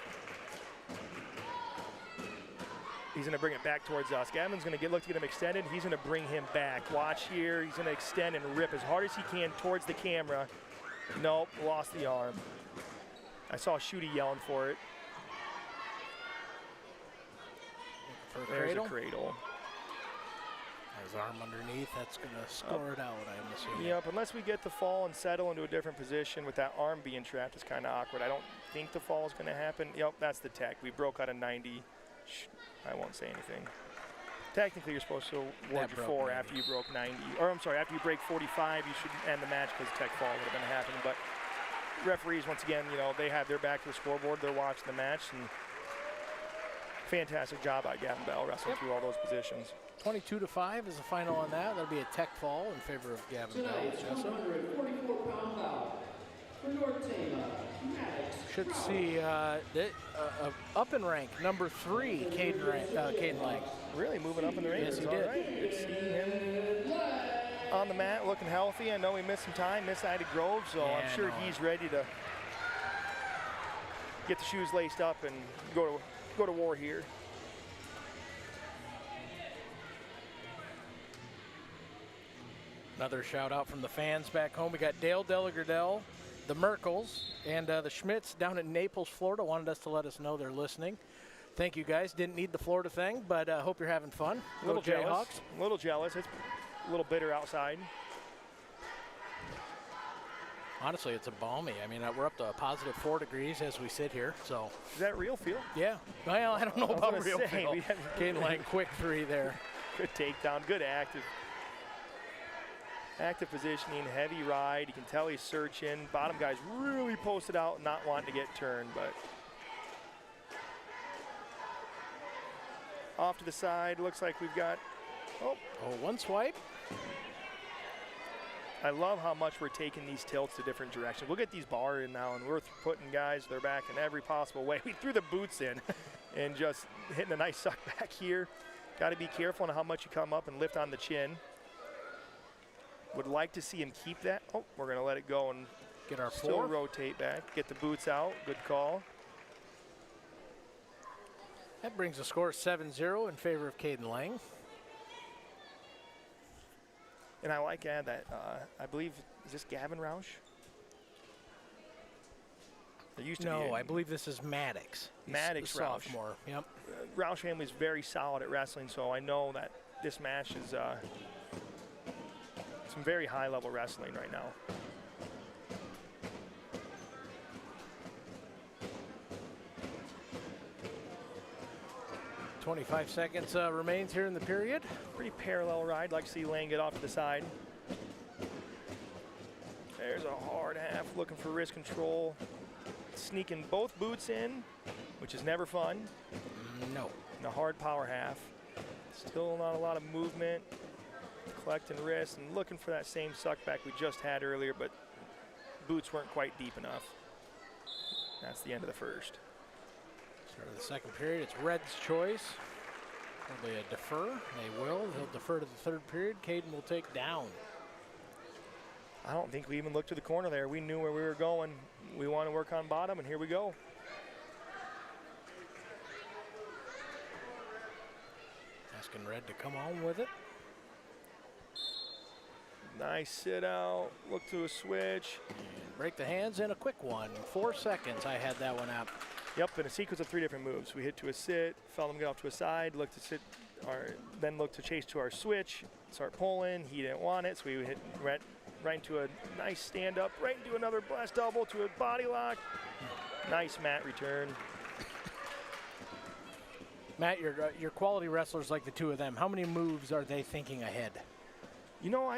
He's going to bring it back towards us. Gavin's going to look to get him extended. He's going to bring him back. Watch here. He's going to extend and rip as hard as he can towards the camera. Nope, lost the arm. I saw Shooty yelling for it. There's a cradle. His arm underneath. That's going to score it out, I'm assuming. Yep, unless we get the fall and settle into a different position with that arm being trapped, it's kind of awkward. I don't think the fall is going to happen. Yep, that's the tech. We broke out a 90. I won't say anything. Technically, you're supposed to award your 4 after you broke 90. Or, I'm sorry, after you break 45, you should end the match because tech fall would have been happening. But referees, once again, you know, they have their back to the scoreboard. They're watching the match. And fantastic job by Gavin Bell wrestling through all those positions. 22-5 is the final on that. That'll be a tech fall in favor of Gavin Bell. Tonight's 144-pound bout for North Tama. Should see up in rank, number 3, Caden Lang. Really moving up in the ranks. Yes, he All did. right. Good to see him on the mat, looking healthy. I know he missed some time, missed Ida Grove, so Yeah, I'm sure he's ready to get the shoes laced up and go to war here. Another shout out from the fans back home. We got Dale Delegardell, the Merkles, and the Schmitz down in Naples, Florida, wanted us to let us know they're listening. Thank you guys. Didn't need the Florida thing, but hope you're having fun. A little jealous. Jayhawks. A little jealous. It's a little bitter outside. Honestly, it's a balmy. I mean, we're up to a positive 4 degrees as we sit here. So Is that real feel? yeah. Well, I don't know I was about gonna real say, feel. we had- Caden Lang, quick 3 there. Good takedown, good active positioning, heavy ride. You can tell he's searching. Bottom guy's really posted out, not wanting to get turned, but off to the side. Looks like we've got, Oh, one swipe. I love how much we're taking these tilts to different directions. We'll get these bar in now, and we're putting guys their back in every possible way. We threw the boots in and just hitting a nice suck back here. Got to be careful on how much you come up and lift on the chin. Would like to see him keep that. Oh, we're going to let it go and Get our still 4. rotate back. Get the boots out. Good call. That brings the score 7-0 in favor of Caden Lang. And I like to add that, I believe, is this Gavin Roush? There used to be. No, I believe this is Maddox. He's Maddox the Roush. sophomore. Yep. Roush family is very solid at wrestling, so I know that this match is some very high-level wrestling right now. 25 seconds remains here in the period. Pretty parallel ride. Like to see Lane get off to the side. There's a hard half looking for wrist control. Sneaking both boots in, which is never fun. No. And a hard power half. Still not a lot of movement. Collecting wrist and looking for that same suck back we just had earlier, but boots weren't quite deep enough. That's the end of the first. Start of the second period, it's Red's choice. Probably a defer. They will. They'll defer to the third period. Caden will take down. I don't think we even looked to the corner there. We knew where we were going. We want to work on bottom, and here we go. Asking Red to come on with it. Nice sit out. Look to a switch. And break the hands in a quick one. 4 seconds. I had that one up. Yep, in a sequence of 3 different moves. We hit to a sit, felt him get off to a side, look to sit, then look to chase to our switch, start pulling. He didn't want it, so we hit right into a nice stand up, right into another blast elbow to a body lock. Nice mat return. Matt, your quality wrestlers like the two of them. How many moves are they thinking ahead? You know,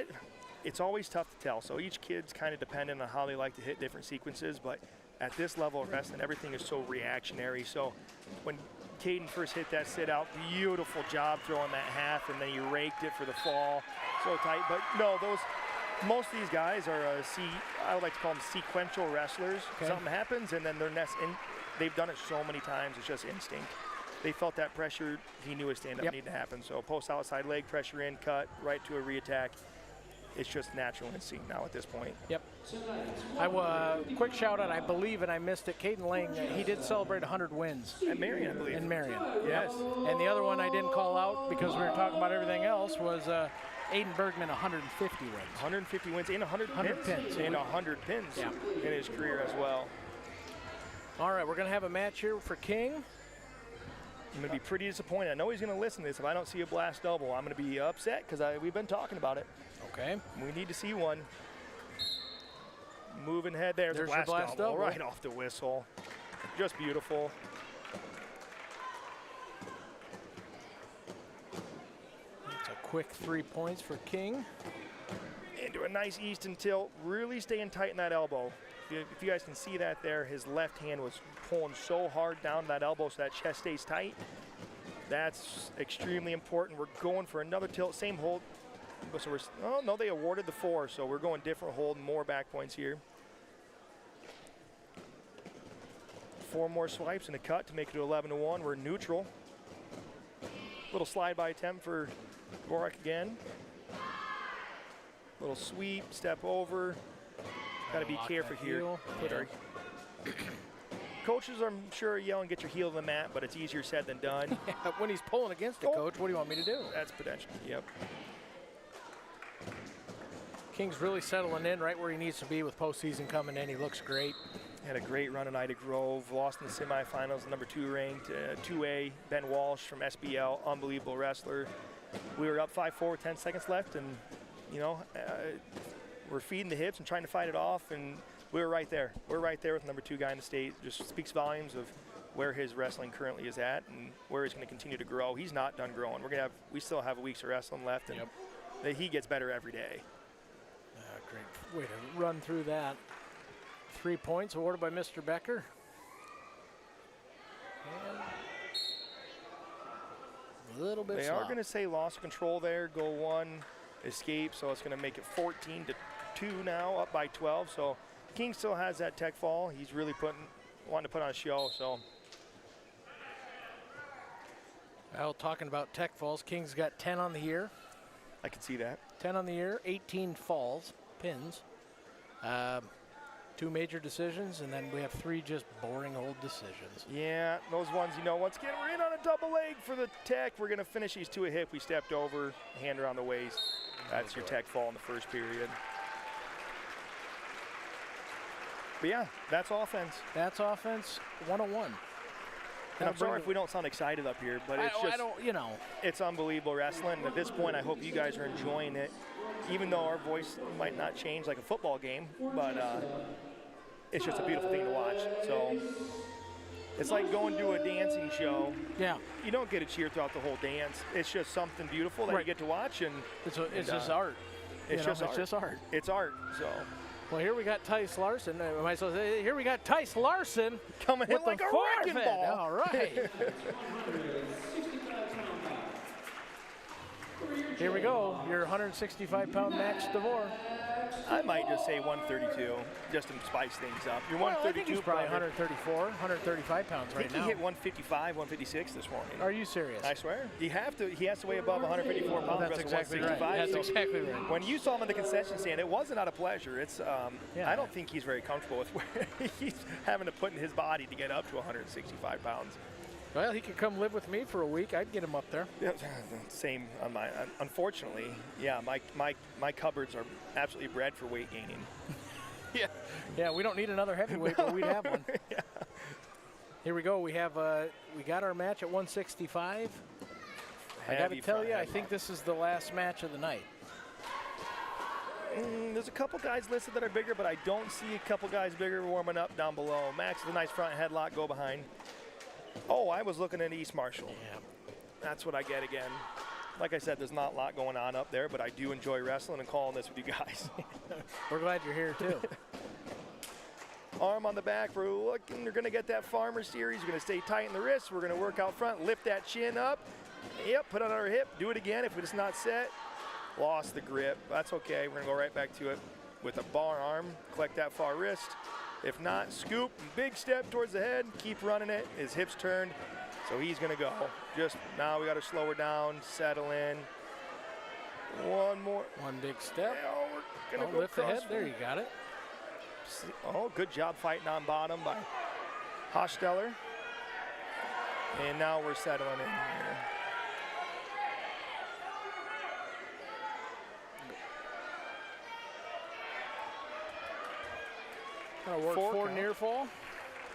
it's always tough to tell. So each kid's kind of dependent on how they like to hit different sequences, but at this level of wrestling, everything is so reactionary. So when Caden first hit that sit out, beautiful job throwing that half, and then he raked it for the fall. So tight, but no, most of these guys are I would like to call them sequential wrestlers. Okay. Something happens, and then they've done it so many times, it's just instinct. They felt that pressure, he knew a stand-up needed to happen. So post outside leg, pressure in, cut, right to a re-attack. It's just natural instinct now at this point. Yep. Quick shout out, I believe, and I missed it. Caden Lang, he did celebrate 100 wins. At Marion, I believe. In Marion. Yes. And the other one I didn't call out because we were talking about everything else was Aiden Bergman, 150 wins. 150 wins in 100 pins. In 100 pins in his career as well. All right, we're going to have a match here for King. I'm going to be pretty disappointed. I know he's going to listen to this. If I don't see a blast double, I'm going to be upset because we've been talking about it. Okay. We need to see one. Moving head there. There's a your blast double. Right off the whistle. Just beautiful. That's a quick 3 points for King. Into a nice Easton tilt. Really staying tight in that elbow. If you guys can see that there, his left hand was pulling so hard down that elbow so that chest stays tight. That's extremely important. We're going for another tilt, same hold. So they awarded the 4, so we're going different hold, more back points here. 4 more swipes and a cut to make it to 11-1. We're neutral. Little slide by attempt for Dvorak again. Little sweep, step over. Got to be careful here. Coaches, I'm sure, yelling, get your heel to the mat, but it's easier said than done. When he's pulling against it, Coach, what do you want me to do? That's potential, yep. King's really settling in right where he needs to be with postseason coming in. He looks great. Had a great run at Ida Grove, lost in the semifinals, number 2 ranked, 2A, Ben Walsh from SBL, unbelievable wrestler. We were up 5-4 with 10 seconds left, and, we're feeding the hips and trying to fight it off, and we were right there. We're right there with number 2 guy in the state. Just speaks volumes of where his wrestling currently is at and where he's going to continue to grow. He's not done growing. We still have weeks of wrestling left, and he gets better every day. Great way to run through that. 3 points awarded by Mr. Becker. And a little bit They are going to say loss of control there, go 1, escape, so it's going to make it 14-2 now, up by 12. So King still has that tech fall. He's really wanting to put on a show. So. Well, talking about tech falls, King's got 10 on the year. I can see that. 10 on the year, 18 falls, pins. 2 major decisions, and then we have 3 just boring old decisions. Yeah, those ones, once again, we're in on a double leg for the tech. We're going to finish these 2 a hip. We stepped over, hand around the waist. That's your tech fall in the first period. But yeah, that's offense. That's offense 101. And I'm sorry if we don't sound excited up here, but it's just, it's unbelievable wrestling. And at this point, I hope you guys are enjoying it, even though our voice might not change like a football game, but it's just a beautiful thing to watch. So It's like going to a dancing show. Yeah. You don't get a cheer throughout the whole dance. It's just something beautiful that you Right. get to watch, and It's just art. it's You know, just art. It's just art. It's art. So Well, here we got Tice Larson. Am I supposed to say, here we got Tice Larson coming in with like the a wrecking forfeit. ball. All right. Here we go. Your 165-pound Max DeVore. I might just say 132, just to spice things up. You're Well, I think 132, he's probably brother. 134, 135 pounds I right think he now. hit 155, 156 this morning. Are you serious? I swear. He has to weigh above 154 pounds. That's wrestle exactly right. 165. That's So exactly right. when you saw him in the concession stand, it wasn't out of pleasure. It's Yeah. I don't think he's very comfortable with where he's having to put in his body to get up to 165 pounds. Well, he could come live with me for a week. I'd get him up there. Yeah, same on my. Unfortunately, yeah, my cupboards are absolutely bred for weight gaining. Yeah, we don't need another heavyweight, but we'd have one. Yeah. Here we go. We have we got our match at 165. I got to Heavy tell front you, I headlock. think this is the last match of the night. There's a couple guys listed that are bigger, but I don't see a couple guys bigger warming up down below. Max with a nice front headlock, go behind. Oh, I was looking at East Marshall. Yeah. That's what I get again. Like I said, there's not a lot going on up there, but I do enjoy wrestling and calling this with you guys. We're glad you're here too. Arm on the back, we're looking, you're gonna get that farmer series. You're gonna stay tight in the wrists. We're gonna work out front, lift that chin up. Yep, put it on our hip, do it again. If it's not set, lost the grip. That's okay, we're gonna go right back to it with a bar arm, collect that far wrist. If not, scoop, big step towards the head, keep running it. His hips turned, so he's gonna go. Just now we gotta slow her down, settle in. One more. One big step. Oh, we're gonna go Lift the head. cross- There, you got it. Oh, good job fighting on bottom by Hosteller. And now we're settling in here. Gonna work Four four count. near fall.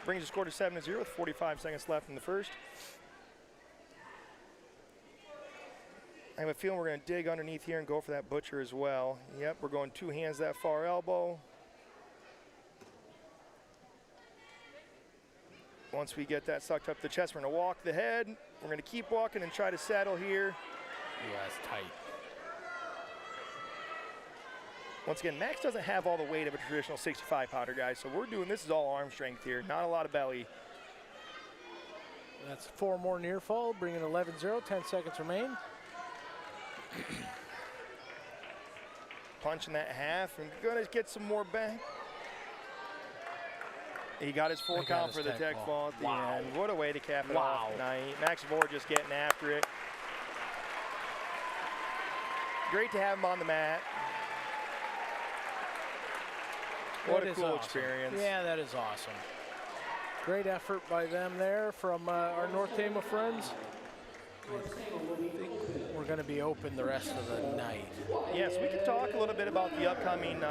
Brings the score to 7-0 with 45 seconds left in the first. I have a feeling we're going to dig underneath here and go for that butcher as well. Yep, we're going two hands that far elbow. Once we get that sucked up the chest, we're going to walk the head. We're going to keep walking and try to settle here. Yeah, it's tight. Once again, Max doesn't have all the weight of a traditional 65-pounder, guys, so we're doing this is all arm strength here, not a lot of belly. That's four more near fall, bringing 11-0. 10 seconds remain. Punching that half and gonna get some more back. He got his four He got count his for the tech tech ball. ball at the Wow. end. What a way to cap it Wow. off tonight. Max Vore just getting after it. Great to have him on the mat. What That a is cool awesome. experience. Yeah, that is awesome. Great effort by them there from our North Tama friends. We're going to be open the rest of the night. Yes, we can talk a little bit about the upcoming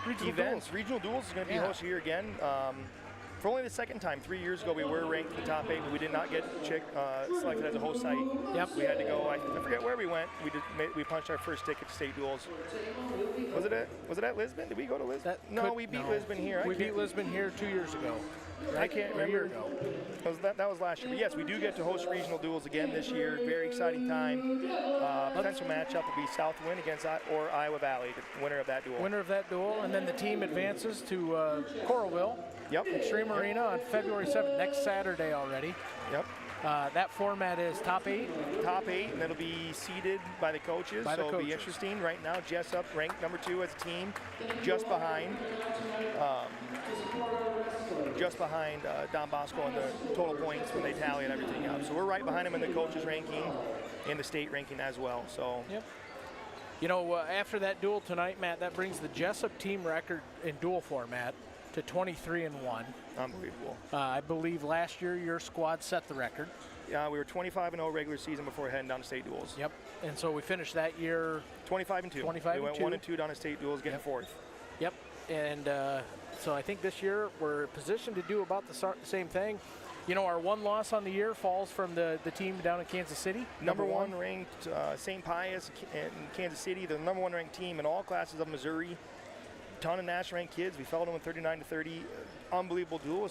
Regional events. duels. Regional duels is going to be Yeah. hosted here again. For only the second time, 3 years ago, we were ranked in the top 8, but we did not get selected as a host site. Yep. We had to go. I forget where we went. We punched our first ticket to state duels. Was it at Lisbon? Did we go to Lisbon? No, we beat Lisbon here. We beat Lisbon here 2 years ago. I can't Or a year remember. ago. That was last year. But yes, we do get to host regional duels again this year. Very exciting time. Potential matchup will be Southwind against or Iowa Valley, the winner of that duel. Winner of that duel, and then the team advances to Coralville Yep. Extreme Arena on February 7th, next Saturday already. Yep. That format is top 8. Top 8, and it'll be seeded by the coaches. By the so it'll be coaches. interesting. Right now, Jesup ranked number 2 as a team, just behind Don Bosco on the total points when they tally and everything up. So we're right behind him in the coaches ranking and the state ranking as well. So Yep. You know, after that duel tonight, Matt, that brings the Jesup team record in duel format to 23-1. unbelievable. I believe last year your squad set the record. Yeah, we were 25-0 regular season before heading down to state duels. Yep. And so we finished that year. 25-2. 25 We went and 2. 1-2 down to state duels, getting Yep. fourth. Yep. And so I think this year we're positioned to do about the same thing. You know, our one loss on the year falls from the team down in Kansas City. Number one ranked St. Pius and Kansas City, the number 1 ranked team in all classes of Missouri. ton of national ranked kids. We fell to win 39-30, unbelievable duel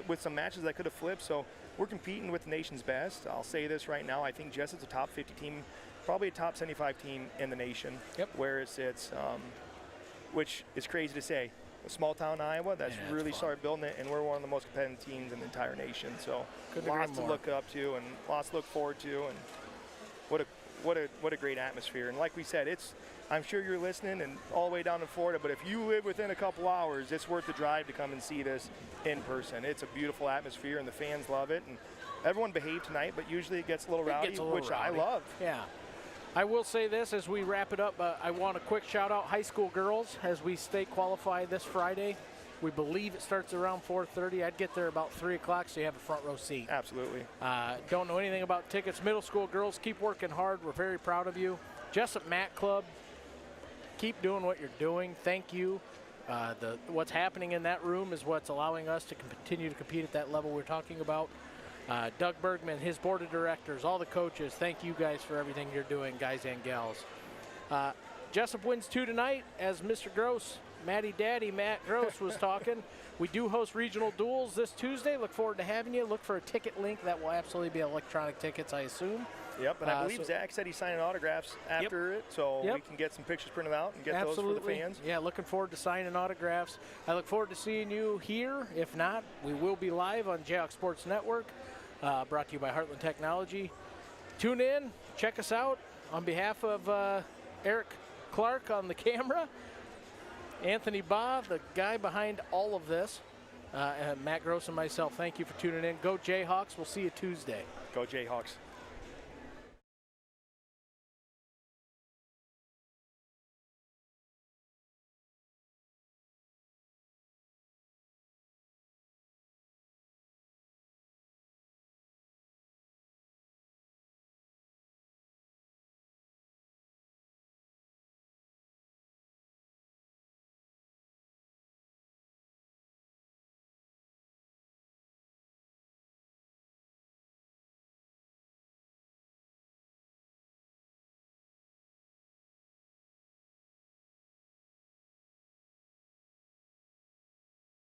with some matches that could have flipped. So we're competing with the nation's best. I'll say this right now. I think Jesup's a top 50 team, probably a top 75 team in the nation. Yep. Where it's which is crazy to say. A small town Iowa that's really started building it, and we're one of the most competitive teams in the entire nation. So lots to look up to and lots to look forward to, and what a great atmosphere. And like we said, I'm sure you're listening and all the way down in Florida, but if you live within a couple hours, it's worth the drive to come and see this in person. It's a beautiful atmosphere, and the fans love it. And everyone behaved tonight, but usually it gets a little rowdy, which I love. Yeah. I will say this as we wrap it up. I want a quick shout out high school girls as we state qualify this Friday. We believe it starts around 4:30. I'd get there about 3 o'clock so you have a front row seat. Absolutely. Don't know anything about tickets. Middle school girls, keep working hard. We're very proud of you. Jesup Mat Club, keep doing what you're doing. Thank you. What's happening in that room is what's allowing us to continue to compete at that level we're talking about. Doug Bergman, his board of directors, all the coaches, thank you guys for everything you're doing, guys and gals. Jesup wins 2 tonight, as Mr. Gross, Matty Daddy, Matt Gross was talking. We do host regional duels this Tuesday. Look forward to having you. Look for a ticket link. That will absolutely be electronic tickets, I assume. Yep, and I believe Zach said he's signing autographs after it, so we can get some pictures printed out and get those for the fans. Yeah, looking forward to signing autographs. I look forward to seeing you here. If not, we will be live on J-Hawks Sports Network. Brought to you by Heartland Technology. Tune in, check us out. On behalf of Eric Clark on the camera, Anthony Baugh, the guy behind all of this, and Matt Gross and myself, thank you for tuning in. Go Jayhawks. We'll see you Tuesday. Go Jayhawks.